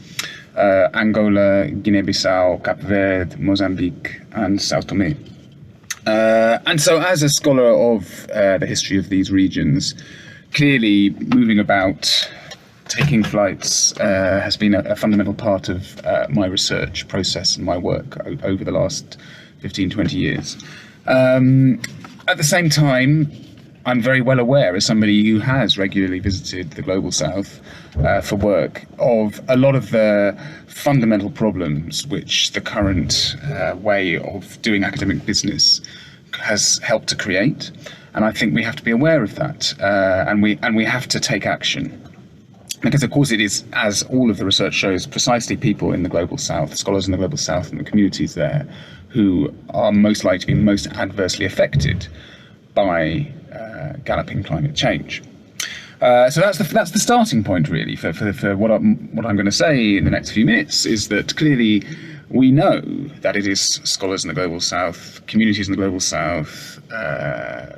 Angola, Guinea-Bissau, Cape Verde, Mozambique, and Sao Tome. And so as a scholar of the history of these regions, clearly moving about, taking flights has been a fundamental part of my research process and my work over the last 15, 20 years. At the same time, I'm very well aware, as somebody who has regularly visited the Global South for work, of a lot of the fundamental problems which the current way of doing academic business has helped to create. And I think we have to be aware of that, and we have to take action. Because of course it is, as all of the research shows, precisely people in the Global South, scholars in the Global South and the communities there, who are most likely to be most adversely affected by galloping climate change. So that's the starting point, really, for what I'm going to say in the next few minutes, is that clearly we know that it is scholars in the Global South, communities in the Global South,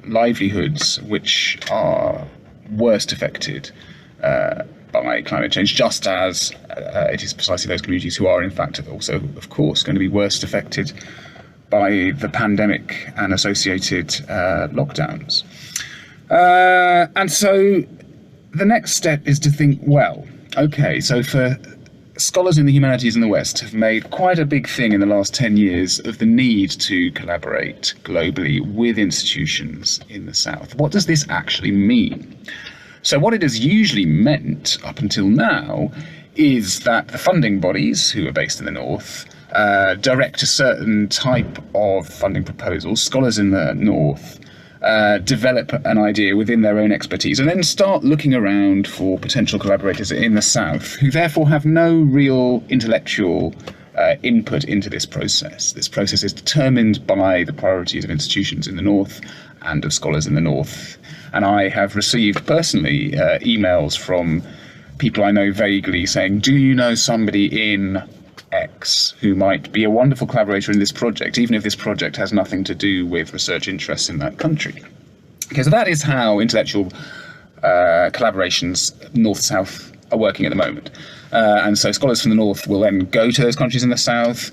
livelihoods which are worst affected by climate change, just as it is precisely those communities who are in fact also, of course, going to be worst affected by the pandemic and associated lockdowns. And so the next step is to think, well, okay, so for scholars in the humanities in the West have made quite a big thing in the last 10 years of the need to collaborate globally with institutions in the South. What does this actually mean? So what it has usually meant up until now is that the funding bodies, who are based in the North, direct a certain type of funding proposals. Scholars in the North develop an idea within their own expertise and then start looking around for potential collaborators in the South, who therefore have no real intellectual input into this process. This process is determined by the priorities of institutions in the North and of scholars in the North. And I have received personally emails from people I know vaguely saying, do you know somebody in X who might be a wonderful collaborator in this project, even if this project has nothing to do with research interests in that country? Okay, so that is how intellectual collaborations North-South are working at the moment. And so scholars from the North will then go to those countries in the South,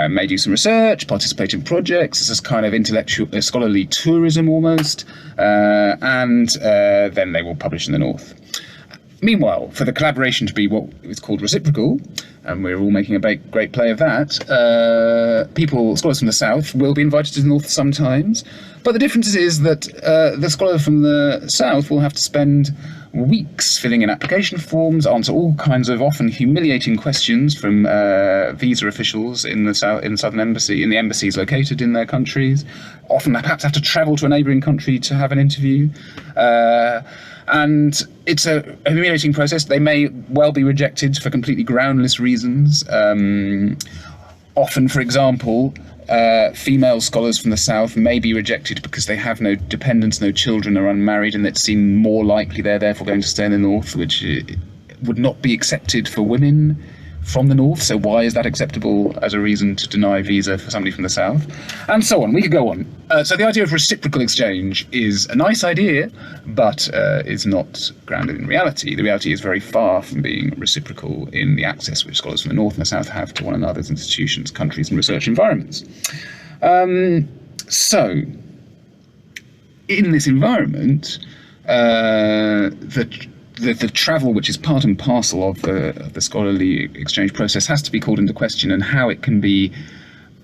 may do some research, participate in projects. This is kind of intellectual, scholarly tourism almost, and then they will publish in the North. Meanwhile, for the collaboration to be what is called reciprocal, and we're all making a great play of that, scholars from the South will be invited to the North sometimes, but the difference is that the scholar from the South will have to spend weeks filling in application forms, answer all kinds of often humiliating questions from visa officials in the Southern Embassy, in the embassies located in their countries, often perhaps have to travel to a neighbouring country to have an interview. And it's a humiliating process. They may well be rejected for completely groundless reasons. Often, for example, female scholars from the South may be rejected because they have no dependents, no children, are unmarried, and it's seen more likely they're therefore going to stay in the North, which would not be accepted for women from the North. So why is that acceptable as a reason to deny visa for somebody from the South? And so on. We could go on. So the idea of reciprocal exchange is a nice idea, but is not grounded in reality. The reality is very far from being reciprocal in the access which scholars from the North and the South have to one another's institutions, countries and research environments. So in this environment, the travel, which is part and parcel of the scholarly exchange process, has to be called into question, and how it can be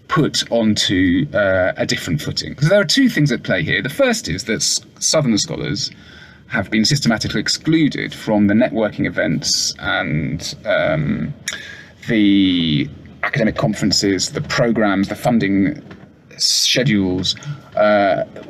put onto a different footing. Because there are two things at play here. The first is that Southern scholars have been systematically excluded from the networking events and the academic conferences, the programs, the funding schedules,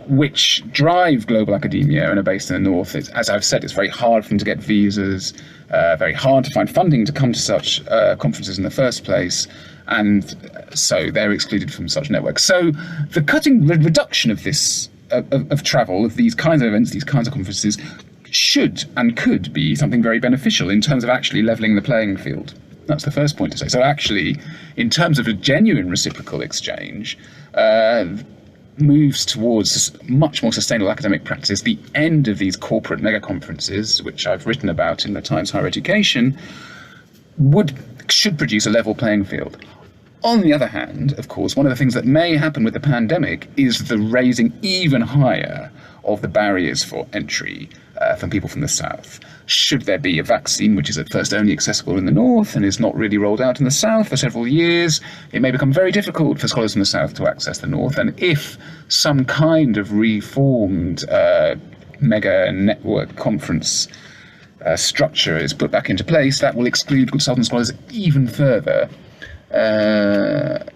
which drive global academia and are based in the North. As I've said, it's very hard for them to get visas, very hard to find funding to come to such conferences in the first place, and so they're excluded from such networks. So the reduction of this, of travel, of these kinds of events, these kinds of conferences, should and could be something very beneficial in terms of actually levelling the playing field. That's the first point to say. So actually, in terms of a genuine reciprocal exchange, moves towards much more sustainable academic practice, the end of these corporate mega conferences, which I've written about in the Times Higher Education, should produce a level playing field. On the other hand, of course, one of the things that may happen with the pandemic is the raising even higher of the barriers for entry from people from the South. Should there be a vaccine which is at first only accessible in the North and is not really rolled out in the South for several years, it may become very difficult for scholars from the South to access the North. And if some kind of reformed mega network conference structure is put back into place, that will exclude good Southern scholars even further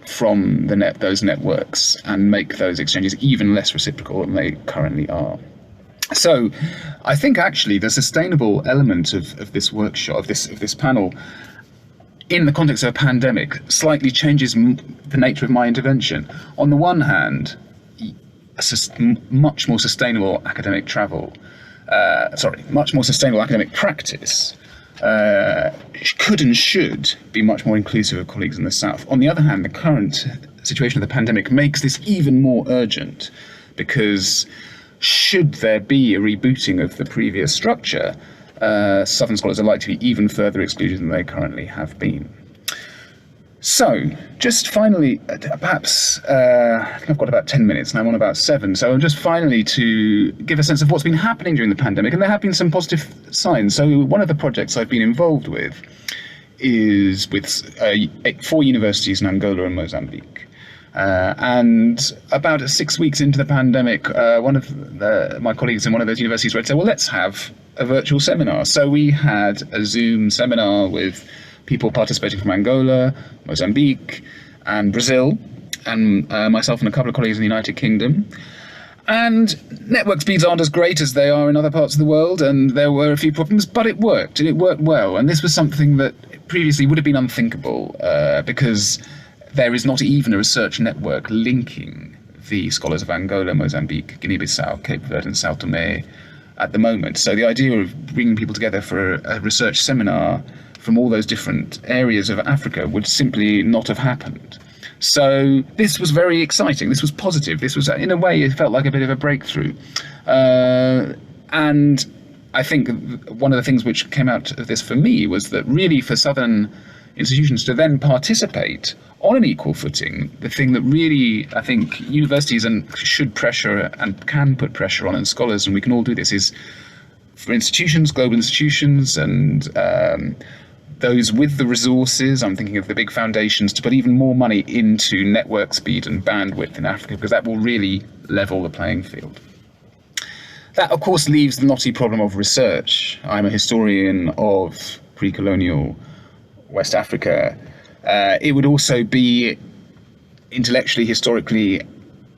from those networks and make those exchanges even less reciprocal than they currently are. So I think actually the sustainable element of this workshop, of this panel, in the context of a pandemic, slightly changes the nature of my intervention. On the one hand, much more sustainable academic much more sustainable academic practice could and should be much more inclusive of colleagues in the South. On the other hand, the current situation of the pandemic makes this even more urgent, because should there be a rebooting of the previous structure, Southern scholars are likely to be even further excluded than they currently have been. So, just finally, perhaps, I think I've got about 10 minutes and I'm on about 7, so just finally to give a sense of what's been happening during the pandemic, and there have been some positive signs. So one of the projects I've been involved with is with 4 universities in Angola and Mozambique. And about 6 weeks into the pandemic, one of my colleagues in one of those universities said, well, let's have a virtual seminar. So we had a Zoom seminar with people participating from Angola, Mozambique, and Brazil, and myself and a couple of colleagues in the United Kingdom. And network speeds aren't as great as they are in other parts of the world, and there were a few problems, but it worked, and it worked well. And this was something that previously would have been unthinkable, because there is not even a research network linking the scholars of Angola, Mozambique, Guinea-Bissau, Cape Verde, and Sao Tome at the moment. So the idea of bringing people together for a research seminar from all those different areas of Africa would simply not have happened. So this was very exciting. This was positive. This was, in a way, it felt like a bit of a breakthrough. And I think one of the things which came out of this for me was that really for Southern institutions to then participate on an equal footing, the thing that really I think universities should pressure and can put pressure on, and scholars, and we can all do this, is for institutions, global institutions, and those with the resources, I'm thinking of the big foundations, to put even more money into network speed and bandwidth in Africa, because that will really level the playing field. That, of course, leaves the knotty problem of research. I'm a historian of pre-colonial West Africa. It would also be intellectually, historically,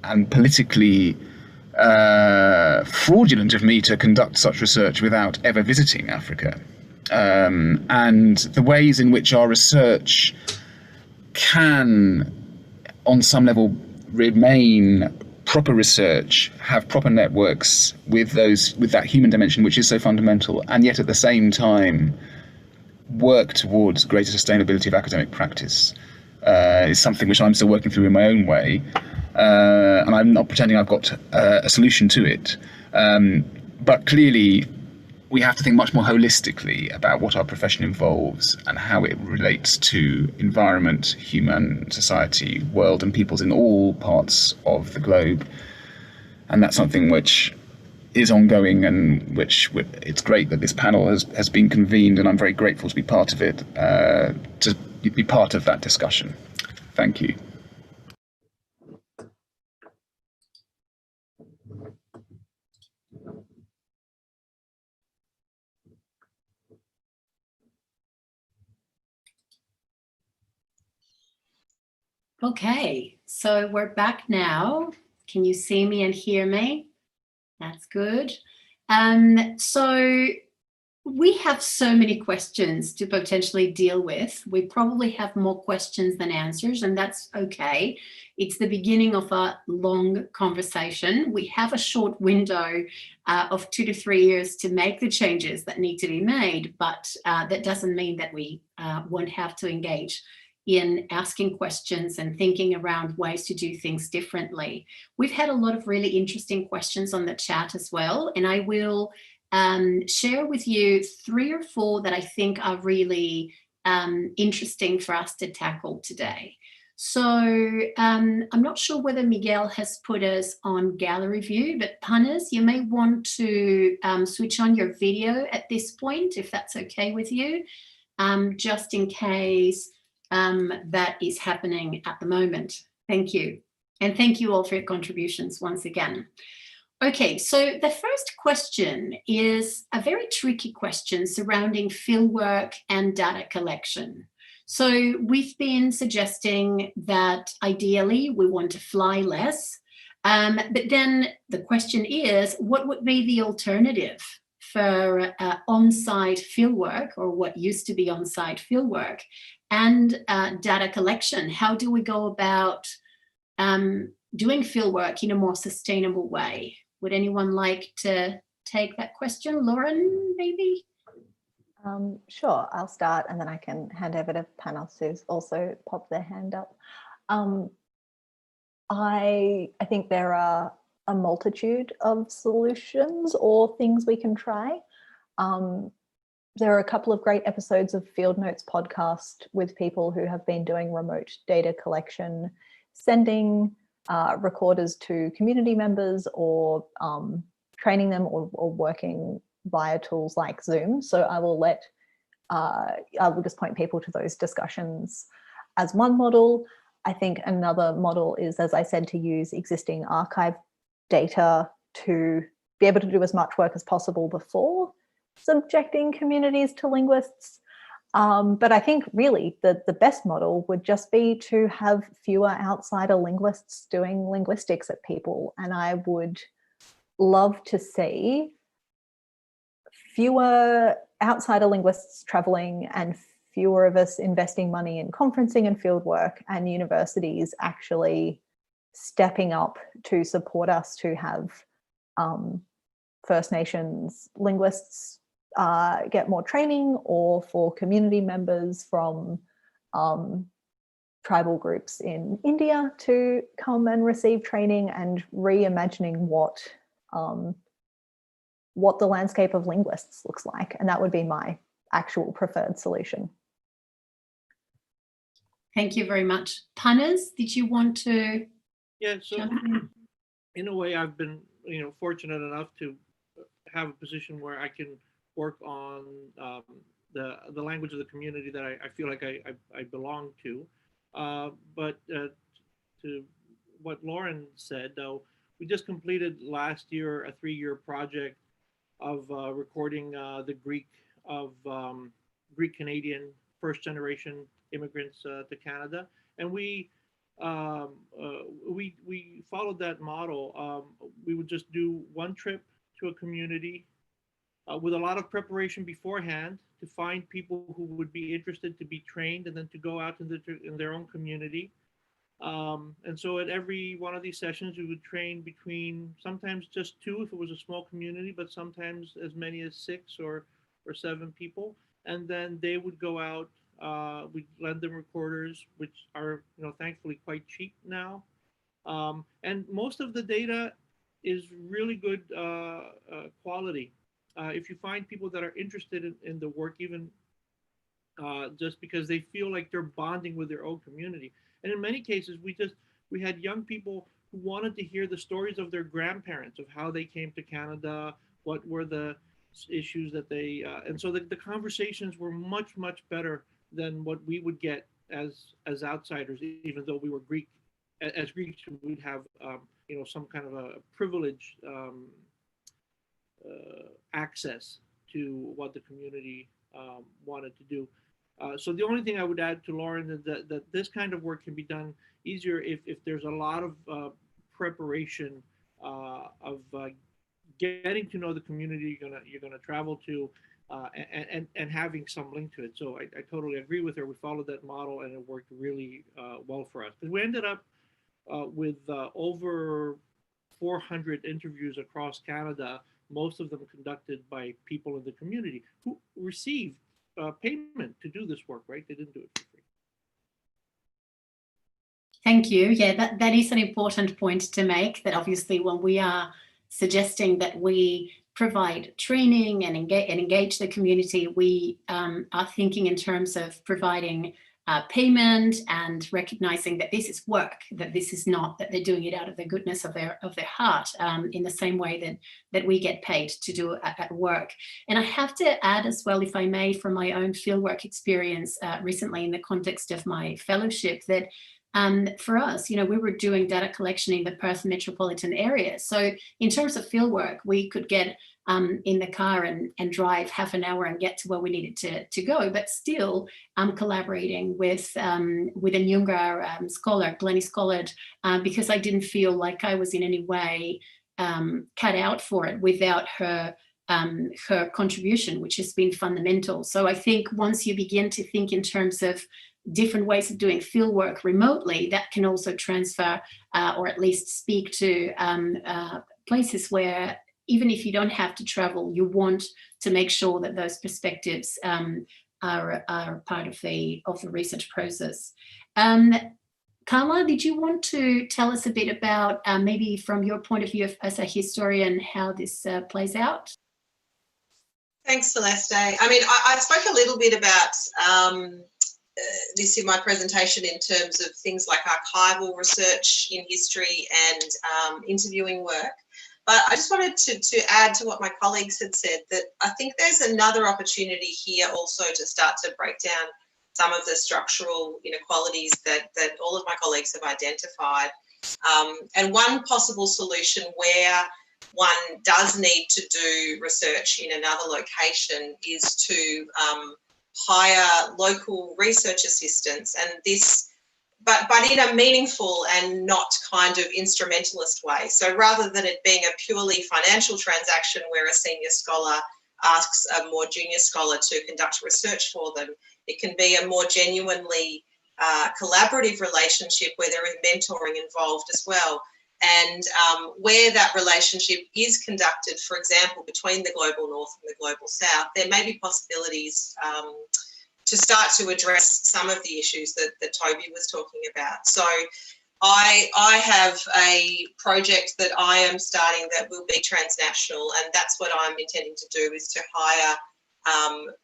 and politically fraudulent of me to conduct such research without ever visiting Africa. And the ways in which our research can, on some level, remain proper research, have proper networks with that human dimension, which is so fundamental, and yet at the same time work towards greater sustainability of academic practice, is something which I'm still working through in my own way. And I'm not pretending I've got a solution to it. But clearly, we have to think much more holistically about what our profession involves and how it relates to environment, human society, world, and peoples in all parts of the globe. And that's something which is ongoing, and which it's great that this panel has been convened, and I'm very grateful to be part of it, to be part of that discussion. Thank you. Okay, so we're back now. Can you see me and hear me? That's good. So we have so many questions to potentially deal with. We probably have more questions than answers, and that's okay. It's the beginning of a long conversation. We have a short window of 2 to 3 years to make the changes that need to be made, but that doesn't mean that we won't have to engage in asking questions and thinking around ways to do things differently. We've had a lot of really interesting questions on the chat as well, and I will share with you 3 or 4 that I think are really interesting for us to tackle today. So I'm not sure whether Miguel has put us on gallery view, but Panos, you may want to switch on your video at this point, if that's okay with you, just in case that is happening at the moment. Thank you. And thank you all for your contributions once again. Okay, so the first question is a very tricky question surrounding fieldwork and data collection. So we've been suggesting that ideally we want to fly less, but then the question is, what would be the alternative for on-site fieldwork, or what used to be on-site fieldwork, and data collection? How do we go about doing fieldwork in a more sustainable way? Would anyone like to take that question? Lauren, maybe? Sure, I'll start, and then I can hand over to Panos, who's also popped their hand up. I think there are a multitude of solutions or things we can try. There are a couple of great episodes of Field Notes podcast with people who have been doing remote data collection, sending recorders to community members, or training them, or working via tools like Zoom. So I will just point people to those discussions as one model. I think another model is, as I said, to use existing archive data to be able to do as much work as possible before subjecting communities to linguists. But I think really the best model would just be to have fewer outsider linguists doing linguistics at people. And I would love to see fewer outsider linguists traveling, and fewer of us investing money in conferencing and fieldwork, and universities actually stepping up to support us to have First Nations linguists get more training, or for community members from tribal groups in India to come and receive training, and reimagining what the landscape of linguists looks like. And that would be my actual preferred solution. Thank you very much. Panos, did you want to? Yeah, so in a way, I've been fortunate enough to have a position where I can work on the language of the community that I feel like I belong to. But to what Lauren said, though, we just completed last year a 3-year project of recording the Greek Canadian first generation immigrants to Canada, and we we followed that model. We would just do one trip to a community with a lot of preparation beforehand to find people who would be interested to be trained and then to go out in their own community. And so at every one of these sessions, we would train between sometimes just 2 if it was a small community, but sometimes as many as 6 or 7 people. And then they would go out. We'd lend them recorders, which are, thankfully quite cheap now. And most of the data is really good quality. If you find people that are interested in the work, even just because they feel like they're bonding with their own community. And in many cases, we had young people who wanted to hear the stories of their grandparents, of how they came to Canada, what were the issues that they, and so the conversations were much, much better than what we would get as outsiders, even though we were Greek. As Greeks, we'd have, some kind of a privileged access to what the community wanted to do. So the only thing I would add to Lauren is that this kind of work can be done easier if there's a lot of preparation of getting to know the community you're gonna travel to, and having some link to it. So I totally agree with her. We followed that model and it worked really well for us. Because we ended up with over 400 interviews across Canada, most of them conducted by people in the community who received payment to do this work, right? They didn't do it for free. Thank you. Yeah, that is an important point to make, that obviously when we are suggesting that we provide training and engage the community, we are thinking in terms of providing payment and recognizing that this is work, that this is not that they're doing it out of the goodness of their heart, in the same way that we get paid to do at work. And I have to add as well, if I may, from my own fieldwork experience recently in the context of my fellowship, that for us, we were doing data collection in the Perth metropolitan area. So in terms of fieldwork, we could get in the car and drive half an hour and get to where we needed to go, but still collaborating with a Nyungar scholar, Glennie Schollard, because I didn't feel like I was in any way cut out for it without her contribution, which has been fundamental. So I think once you begin to think in terms of different ways of doing fieldwork remotely, that can also transfer or at least speak to places where even if you don't have to travel, you want to make sure that those perspectives are part of the research process. Carla, did you want to tell us a bit about maybe from your point of view as a historian how this plays out? Thanks, Celeste. I mean, I spoke a little bit about this in my presentation in terms of things like archival research in history and interviewing work. But I just wanted to add to what my colleagues had said, that I think there's another opportunity here also to start to break down some of the structural inequalities that all of my colleagues have identified. And one possible solution where one does need to do research in another location is to hire local research assistants, and this but in a meaningful and not kind of instrumentalist way. So rather than it being a purely financial transaction where a senior scholar asks a more junior scholar to conduct research for them, it can be a more genuinely collaborative relationship where there is mentoring involved as well. And where that relationship is conducted, for example, between the global north and the global south, there may be possibilities to start to address some of the issues that Toby was talking about. So I have a project that I am starting that will be transnational, and that's what I'm intending to do, is to hire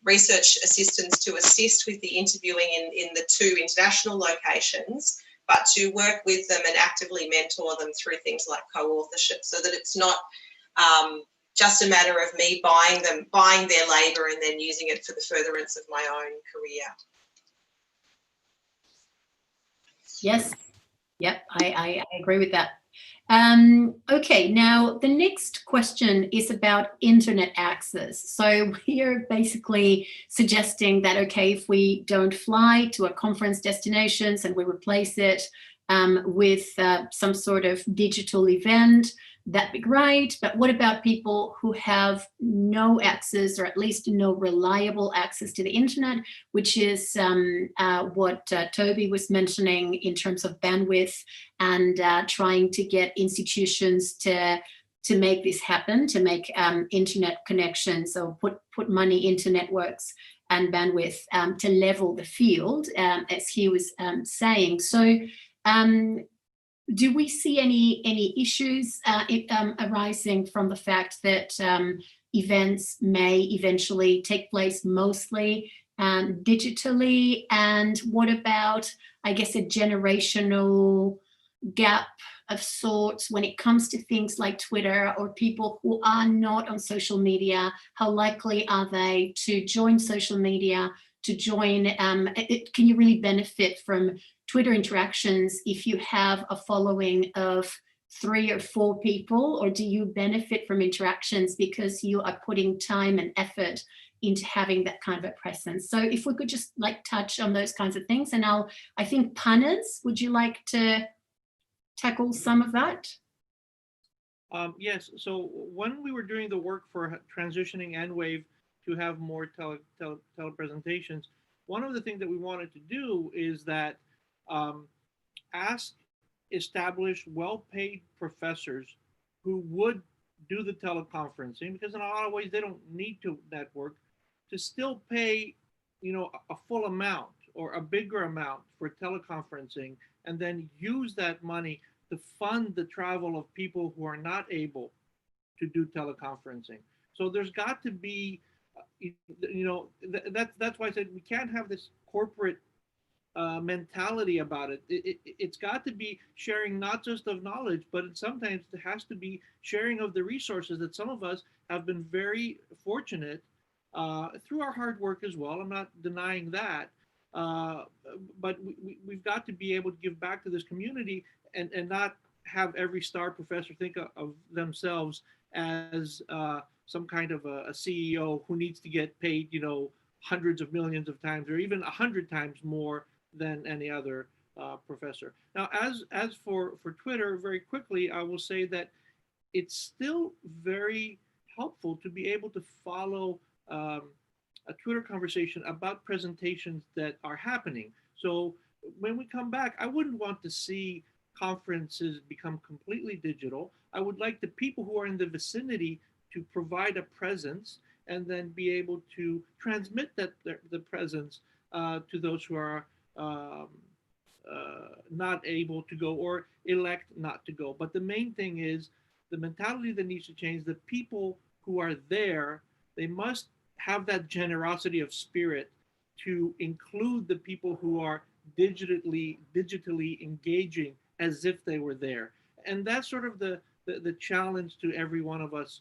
research assistants to assist with the interviewing in the 2 international locations, but to work with them and actively mentor them through things like co-authorship, so that it's not just a matter of me buying their labour and then using it for the furtherance of my own career. Yes, yep, I agree with that. Okay, now the next question is about internet access. So we're basically suggesting that, okay, if we don't fly to our conference destinations and we replace it with some sort of digital event, that'd be great. But what about people who have no access, or at least no reliable access to the internet, which is what Toby was mentioning in terms of bandwidth and trying to get institutions to make this happen, to make internet connections, or put money into networks and bandwidth to level the field, as he was saying. So do we see any issues arising from the fact that events may eventually take place mostly digitally? And what about, I guess, a generational gap of sorts when it comes to things like Twitter, or people who are not on social media? How likely are they to join social media, to join, can you really benefit from Twitter interactions if you have a following of 3 or 4 people, or do you benefit from interactions because you are putting time and effort into having that kind of a presence? So if we could just like touch on those kinds of things, and I think Panos, would you like to tackle some of that? Yes, so when we were doing the work for transitioning EnWave to have more telepresentations, one of the things that we wanted to do is that ask established, well-paid professors who would do the teleconferencing, because in a lot of ways they don't need to network, to still pay, you know, a full amount or a bigger amount for teleconferencing, and then use that money to fund the travel of people who are not able to do teleconferencing. So there's got to be, you know, that's why I said we can't have this corporate mentality about it. It's got to be sharing not just of knowledge, but sometimes it has to be sharing of the resources that some of us have been very fortunate through our hard work as well. I'm not denying that. But we've got to be able to give back to this community and not have every star professor think of themselves as some kind of a CEO who needs to get paid, you know, hundreds of millions of times, or even 100 times more than any other professor. Now, as for Twitter, very quickly, I will say that it's still very helpful to be able to follow a Twitter conversation about presentations that are happening. So when we come back, I wouldn't want to see conferences become completely digital. I would like the people who are in the vicinity to provide a presence and then be able to transmit that the presence to those who are not able to go or elect not to go. But the main thing is the mentality that needs to change. The people who are there, they must have that generosity of spirit to include the people who are digitally engaging as if they were there. And that's sort of the challenge to every one of us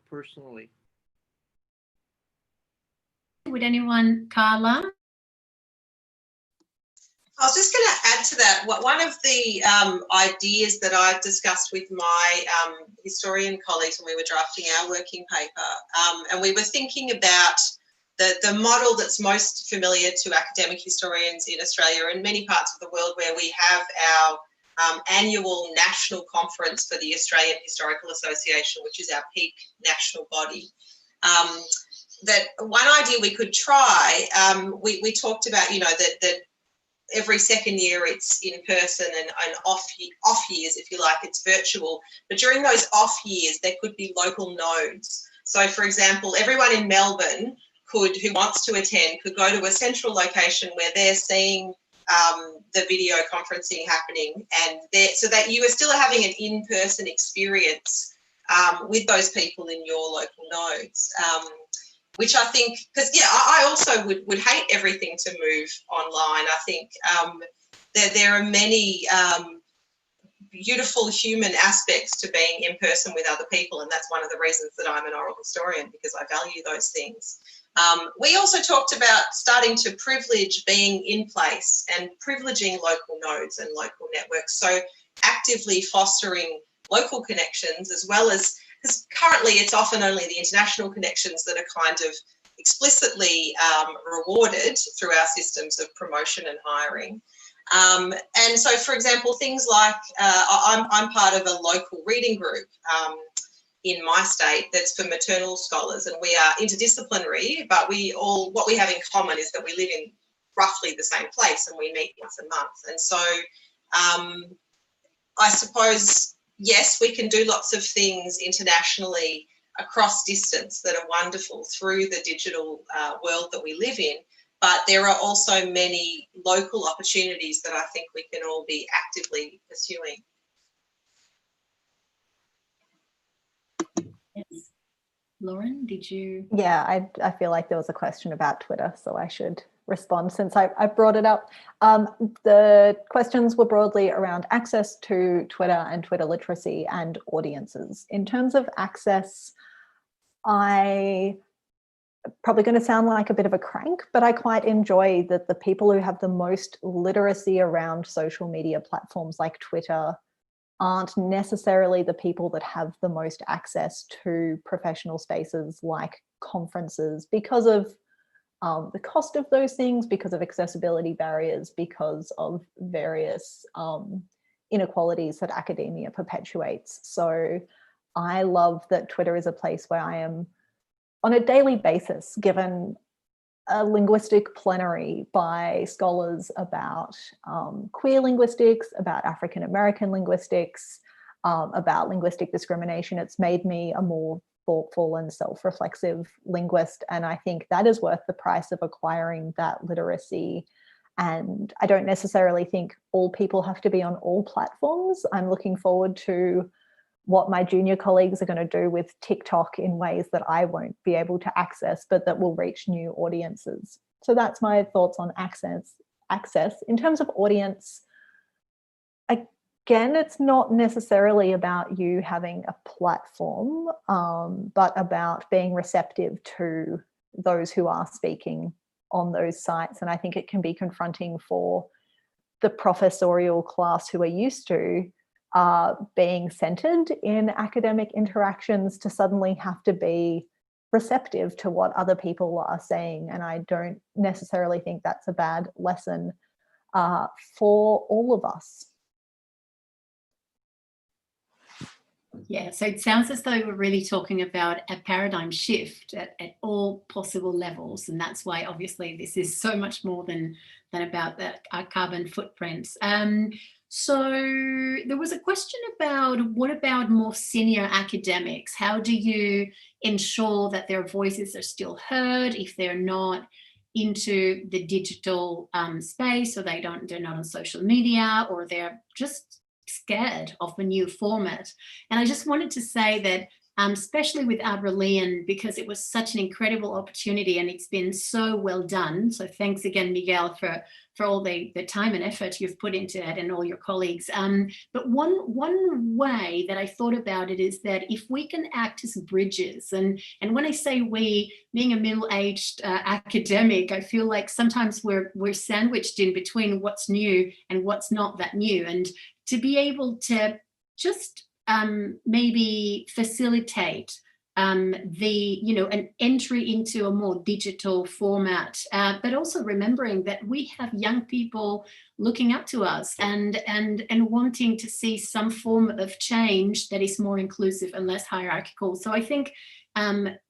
personally. Would anyone, Carla? I was just going to add to that. One of the ideas that I discussed with my historian colleagues when we were drafting our working paper, and we were thinking about the model that's most familiar to academic historians in Australia and many parts of the world, where we have our annual national conference for the Australian Historical Association, which is our peak national body. That one idea we could try, we talked about, you know, that every second year it's in person and off years, if you like, it's virtual. But during those off years, there could be local nodes. So, for example, everyone in Melbourne who wants to attend could go to a central location where they're seeing the video conferencing happening, and so that you are still having an in-person experience with those people in your local nodes. Which I think, because yeah, I also would hate everything to move online. I think there are many beautiful human aspects to being in person with other people, and that's one of the reasons that I'm an oral historian, because I value those things. We also talked about starting to privilege being in place and privileging local nodes and local networks. So actively fostering local connections, as well as, because currently it's often only the international connections that are kind of explicitly rewarded through our systems of promotion and hiring. And so, for example, things like I'm part of a local reading group in my state that's for maternal scholars, and we are interdisciplinary, but what we have in common is that we live in roughly the same place and we meet once a month. And so I suppose, yes, we can do lots of things internationally across distance that are wonderful through the digital world that we live in, but there are also many local opportunities that I think we can all be actively pursuing. Yes. Lauren, did you? Yeah, I feel like there was a question about Twitter, so I should respond since I brought it up. The questions were broadly around access to Twitter and Twitter literacy and audiences. In terms of access, I probably going to sound like a bit of a crank, but I quite enjoy that the people who have the most literacy around social media platforms like Twitter aren't necessarily the people that have the most access to professional spaces like conferences because of the cost of those things, because of accessibility barriers, because of various inequalities that academia perpetuates. So I love that Twitter is a place where I am on a daily basis given a linguistic plenary by scholars about queer linguistics, about African-American linguistics, about linguistic discrimination. It's made me a more thoughtful and self-reflexive linguist, and I think that is worth the price of acquiring that literacy. And I don't necessarily think all people have to be on all platforms. I'm looking forward to what my junior colleagues are going to do with TikTok in ways that I won't be able to access, but that will reach new audiences. So that's my thoughts on access. In terms of audience, again, it's not necessarily about you having a platform, but about being receptive to those who are speaking on those sites. And I think it can be confronting for the professorial class who are used to being centered in academic interactions to suddenly have to be receptive to what other people are saying. And I don't necessarily think that's a bad lesson for all of us. Yeah, so it sounds as though we're really talking about a paradigm shift at all possible levels. And that's why obviously this is so much more than about our carbon footprints. So there was a question about what about more senior academics? How do you ensure that their voices are still heard if they're not into the digital space, or they're not on social media, or they're just scared of the new format? And I just wanted to say that especially with Abrelian, because it was such an incredible opportunity and it's been so well done. So thanks again, Miguel, for all the time and effort you've put into it, and all your colleagues. But one way that I thought about it is that if we can act as bridges, and when I say we, being a middle-aged academic, I feel like sometimes we're sandwiched in between what's new and what's not that new, and to be able to just maybe facilitate an entry into a more digital format, but also remembering that we have young people looking up to us and wanting to see some form of change that is more inclusive and less hierarchical. So I think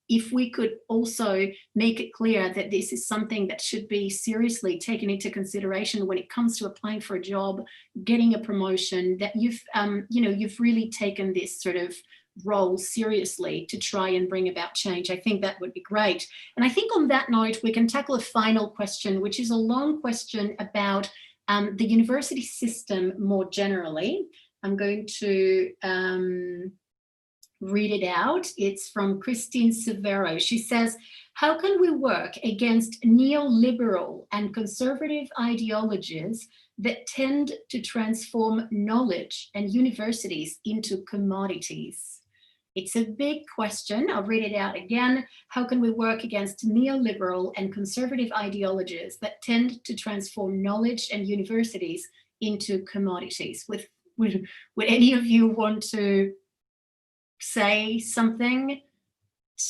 if we could also make it clear that this is something that should be seriously taken into consideration when it comes to applying for a job, getting a promotion, that you've really taken this sort of role seriously to try and bring about change. I think that would be great. And I think on that note, we can tackle a final question, which is a long question about the university system more generally. I'm going to read it out. It's from Christine Severo. She says, how can we work against neoliberal and conservative ideologies that tend to transform knowledge and universities into commodities? It's a big question. I'll read it out again. How can we work against neoliberal and conservative ideologies that tend to transform knowledge and universities into commodities? Would any of you want to say something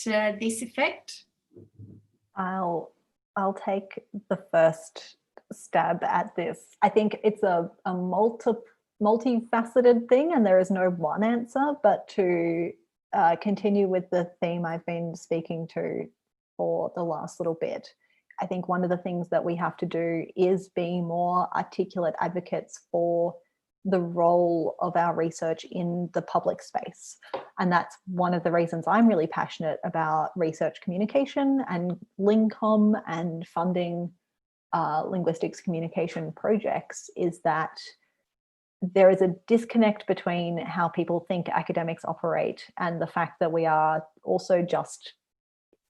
to this effect? I'll take the first stab at this. I think it's a multifaceted thing, and there is no one answer, but to continue with the theme I've been speaking to for the last little bit, I think one of the things that we have to do is be more articulate advocates for the role of our research in the public space. And that's one of the reasons I'm really passionate about research communication and LingCom and funding linguistics communication projects, is that there is a disconnect between how people think academics operate and the fact that we are also just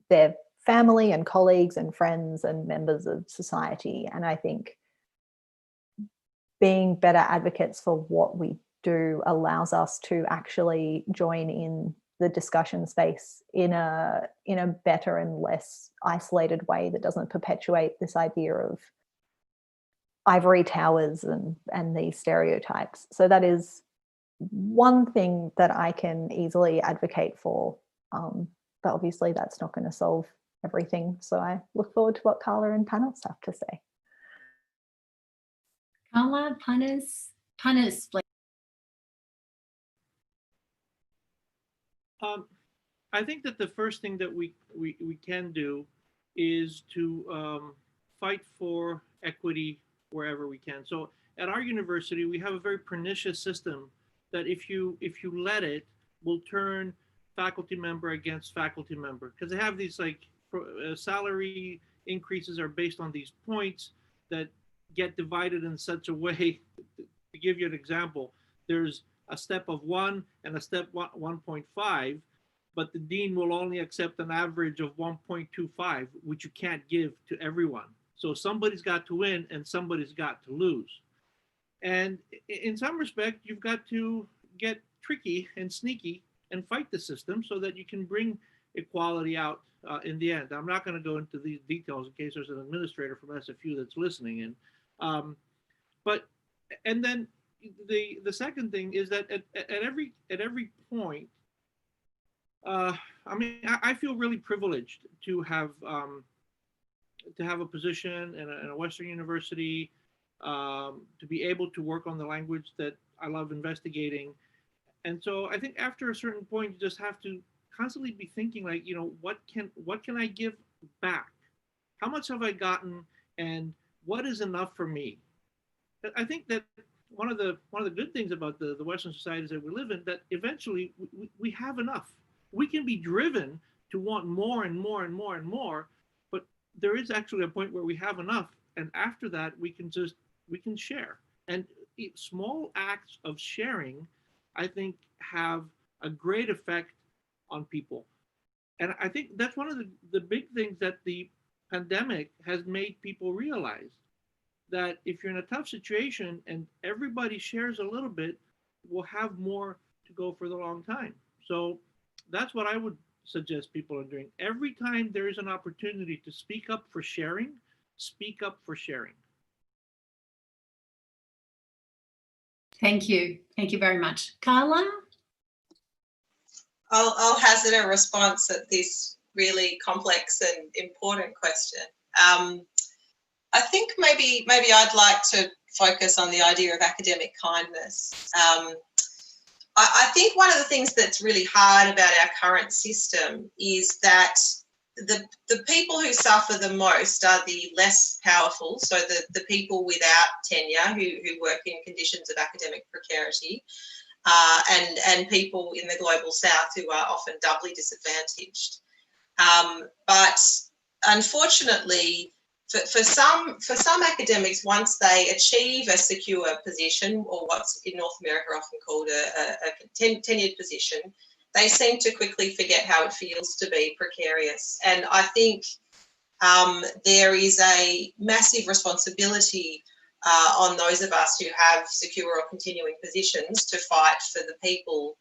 their family and colleagues and friends and members of society. And I think being better advocates for what we do allows us to actually join in the discussion space in a better and less isolated way that doesn't perpetuate this idea of ivory towers and these stereotypes. So that is one thing that I can easily advocate for, but obviously that's not going to solve everything. So I look forward to what Carla and Panos have to say. Carla, Panos, please. I think that the first thing that we can do is to fight for equity wherever we can. So at our university, we have a very pernicious system that if you let it, will turn faculty member against faculty member, because they have these like salary increases are based on these points that get divided in such a way. To give you an example, there's a step of 1 and a step 1.5, but the dean will only accept an average of 1.25, which you can't give to everyone. So somebody's got to win and somebody's got to lose. And in some respect, you've got to get tricky and sneaky and fight the system so that you can bring equality out in the end. I'm not going to go into these details in case there's an administrator from SFU that's listening in. And then the second thing is that at every point, I mean, I feel really privileged to have a position in a Western university, to be able to work on the language that I love investigating. And so I think after a certain point, you just have to constantly be thinking like, you know, what can I give back? How much have I gotten, and what is enough for me? I think that one of the good things about the Western societies that we live in, that eventually we have enough. We can be driven to want more and more and more and more, but there is actually a point where we have enough, and after that we can share. And small acts of sharing, I think, have a great effect on people. And I think that's one of the big things that the pandemic has made people realize, that if you're in a tough situation and everybody shares a little bit, we'll have more to go for the long time. So that's what I would suggest people are doing. Every time there is an opportunity to speak up for sharing, speak up for sharing. Thank you. Thank you very much. Carla? I'll hazard a response at this really complex and important question. I think maybe I'd like to focus on the idea of academic kindness. I think one of the things that's really hard about our current system is that the people who suffer the most are the less powerful, so the people without tenure who work in conditions of academic precarity, and people in the global south who are often doubly disadvantaged. But unfortunately, for some academics, once they achieve a secure position, or what's in North America often called a tenured position, they seem to quickly forget how it feels to be precarious. And I think there is a massive responsibility on those of us who have secure or continuing positions to fight for the people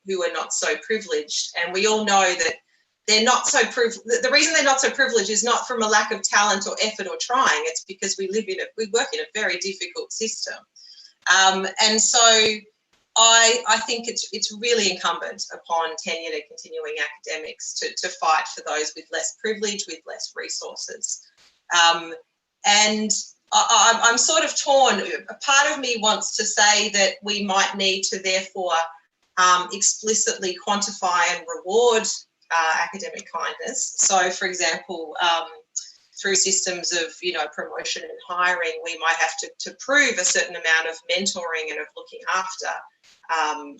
who are not so privileged. And we all know that they're not so the reason they're not so privileged is not from a lack of talent or effort or trying. It's because we work in a very difficult system. And so I think it's really incumbent upon tenured and continuing academics to fight for those with less privilege, with less resources. And I'm sort of torn. A part of me wants to say that we might need to therefore explicitly quantify and reward academic kindness. So, for example, through systems of, promotion and hiring, we might have to prove a certain amount of mentoring and of looking after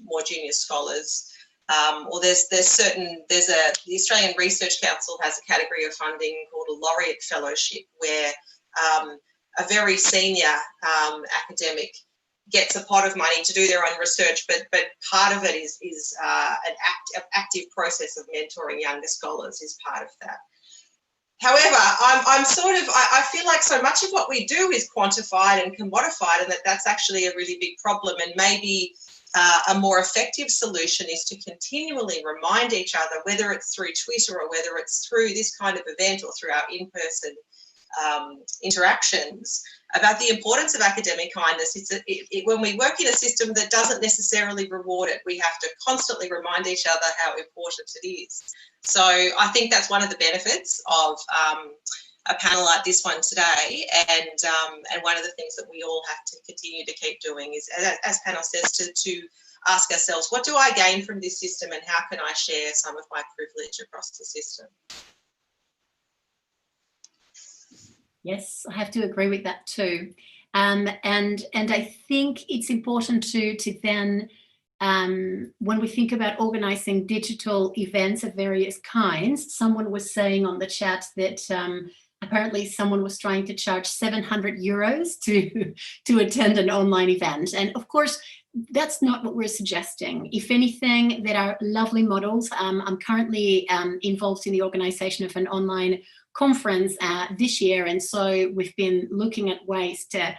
more junior scholars. Or the Australian Research Council has a category of funding called a laureate fellowship, where a very senior academic gets a pot of money to do their own research, but part of it is an active process of mentoring younger scholars is part of that. However, I feel like so much of what we do is quantified and commodified, and that's actually a really big problem. And maybe a more effective solution is to continually remind each other, whether it's through Twitter or whether it's through this kind of event or through our in-person interactions, about the importance of academic kindness. When we work in a system that doesn't necessarily reward it, we have to constantly remind each other how important it is. So I think that's one of the benefits of a panel like this one today, and one of the things that we all have to continue to keep doing is, as Panos says, to ask ourselves, what do I gain from this system, and how can I share some of my privilege across the system? Yes, I have to agree with that too. And I think it's important to then, when we think about organising digital events of various kinds, someone was saying on the chat that apparently someone was trying to charge 700 euros to attend an online event. And of course, that's not what we're suggesting. If anything, there are lovely models. I'm currently involved in the organisation of an online conference this year, and so we've been looking at ways to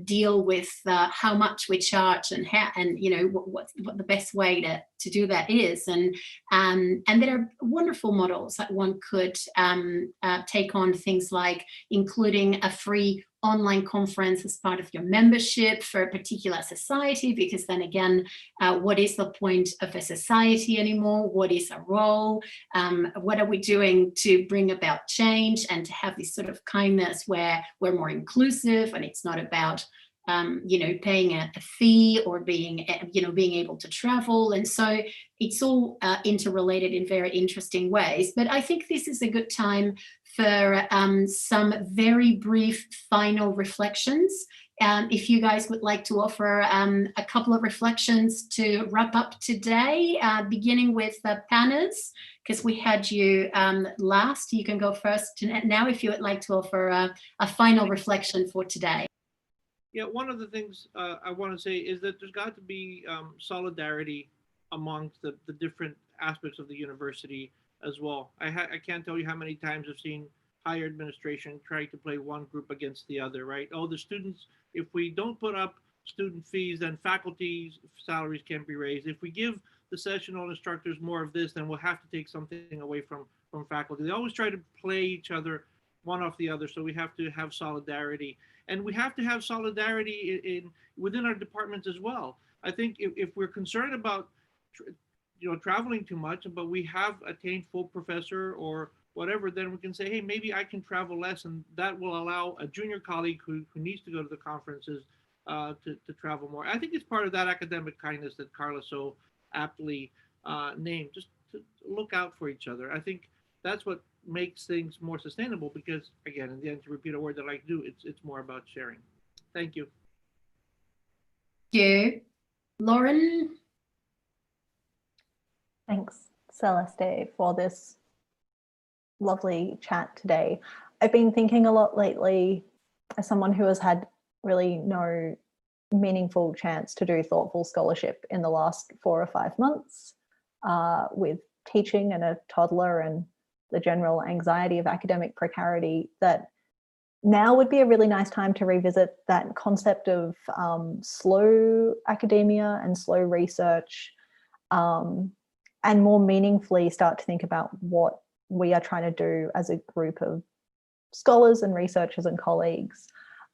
deal with how much we charge and how, and what the best way to do that is, and there are wonderful models that one could take on, things like including a free online conference as part of your membership for a particular society, because then again, what is the point of a society anymore? What is a role? What are we doing to bring about change and to have this sort of kindness where we're more inclusive, and it's not about paying a fee or being able to travel. And so it's all interrelated in very interesting ways. But I think this is a good time for some very brief final reflections. If you guys would like to offer a couple of reflections to wrap up today, beginning with Panos, because we had you last. You can go first now if you would like to offer a final reflection for today. Yeah, one of the things I want to say is that there's got to be solidarity amongst the different aspects of the university as well. I can't tell you how many times I've seen higher administration try to play one group against the other, right? Oh, the students, if we don't put up student fees, then faculty salaries can't be raised. If we give the sessional instructors more of this, then we'll have to take something away from faculty. They always try to play each other one off the other, so we have to have solidarity. And we have to have solidarity within our departments as well. I think if we're concerned about traveling too much, but we have attained full professor or whatever, then we can say, hey, maybe I can travel less, and that will allow a junior colleague who needs to go to the conferences to travel more. I think it's part of that academic kindness that Carla so aptly named, just to look out for each other. I think that's what makes things more sustainable, because again, in the end, to repeat a word that I like to do, it's more about sharing. Thank you. Thank you. Lauren? Thanks, Celeste, for this lovely chat today. I've been thinking a lot lately, as someone who has had really no meaningful chance to do thoughtful scholarship in the last 4 or 5 months, with teaching and a toddler and the general anxiety of academic precarity, that now would be a really nice time to revisit that concept of slow academia and slow research, and more meaningfully start to think about what we are trying to do as a group of scholars and researchers and colleagues.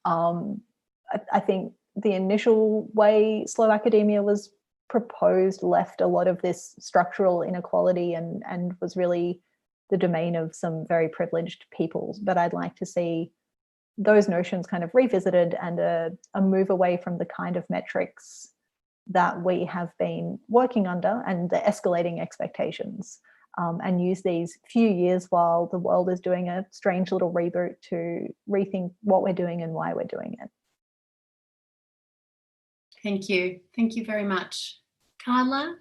I think the initial way slow academia was proposed left a lot of this structural inequality and was really the domain of some very privileged peoples. But I'd like to see those notions kind of revisited, and a move away from the kind of metrics that we have been working under and the escalating expectations, and use these few years while the world is doing a strange little reboot to rethink what we're doing and why we're doing it. Thank you. Thank you very much. Carla?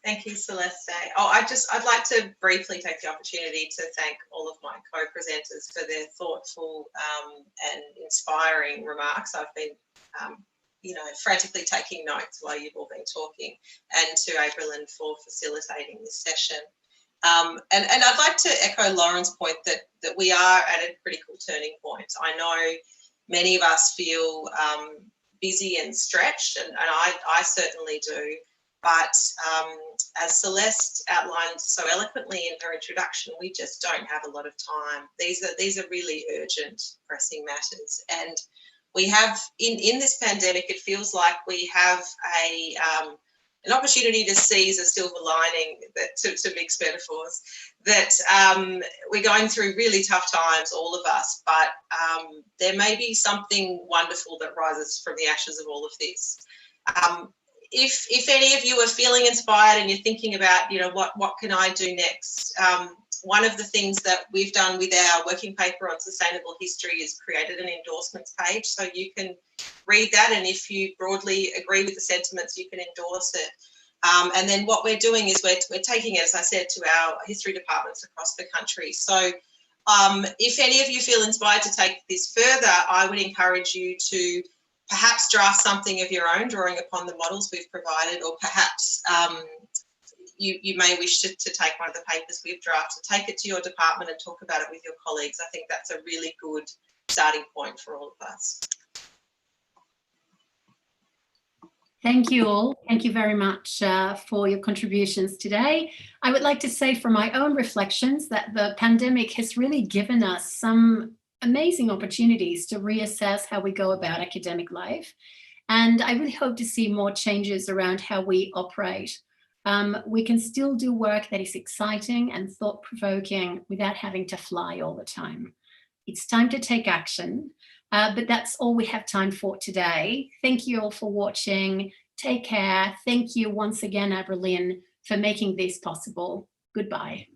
Thank you, Celeste. Oh, I'd like to briefly take the opportunity to thank all of my co-presenters for their thoughtful and inspiring remarks. I've been, frantically taking notes while you've all been talking, and to April for facilitating this session. And I'd like to echo Lauren's point that we are at a critical turning point. I know many of us feel busy and stretched, and I certainly do. But as Celeste outlined so eloquently in her introduction, we just don't have a lot of time. These are really urgent, pressing matters. And we have, in this pandemic, it feels like we have an opportunity to seize a silver lining, that to mix metaphors, that we're going through really tough times, all of us, but there may be something wonderful that rises from the ashes of all of this. If any of you are feeling inspired and you're thinking about, what can I do next? One of the things that we've done with our working paper on sustainable history is created an endorsements page, so you can read that, and if you broadly agree with the sentiments, you can endorse it. And then what we're doing is we're taking it, as I said, to our history departments across the country. So if any of you feel inspired to take this further, I would encourage you to perhaps draft something of your own, drawing upon the models we've provided, or perhaps you may wish to take one of the papers we've drafted, take it to your department and talk about it with your colleagues. I think that's a really good starting point for all of us. Thank you all. Thank you very much for your contributions today. I would like to say from my own reflections that the pandemic has really given us some amazing opportunities to reassess how we go about academic life. And I really hope to see more changes around how we operate. We can still do work that is exciting and thought-provoking without having to fly all the time. It's time to take action, but that's all we have time for today. Thank you all for watching. Take care. Thank you once again, Aberlin, for making this possible. Goodbye.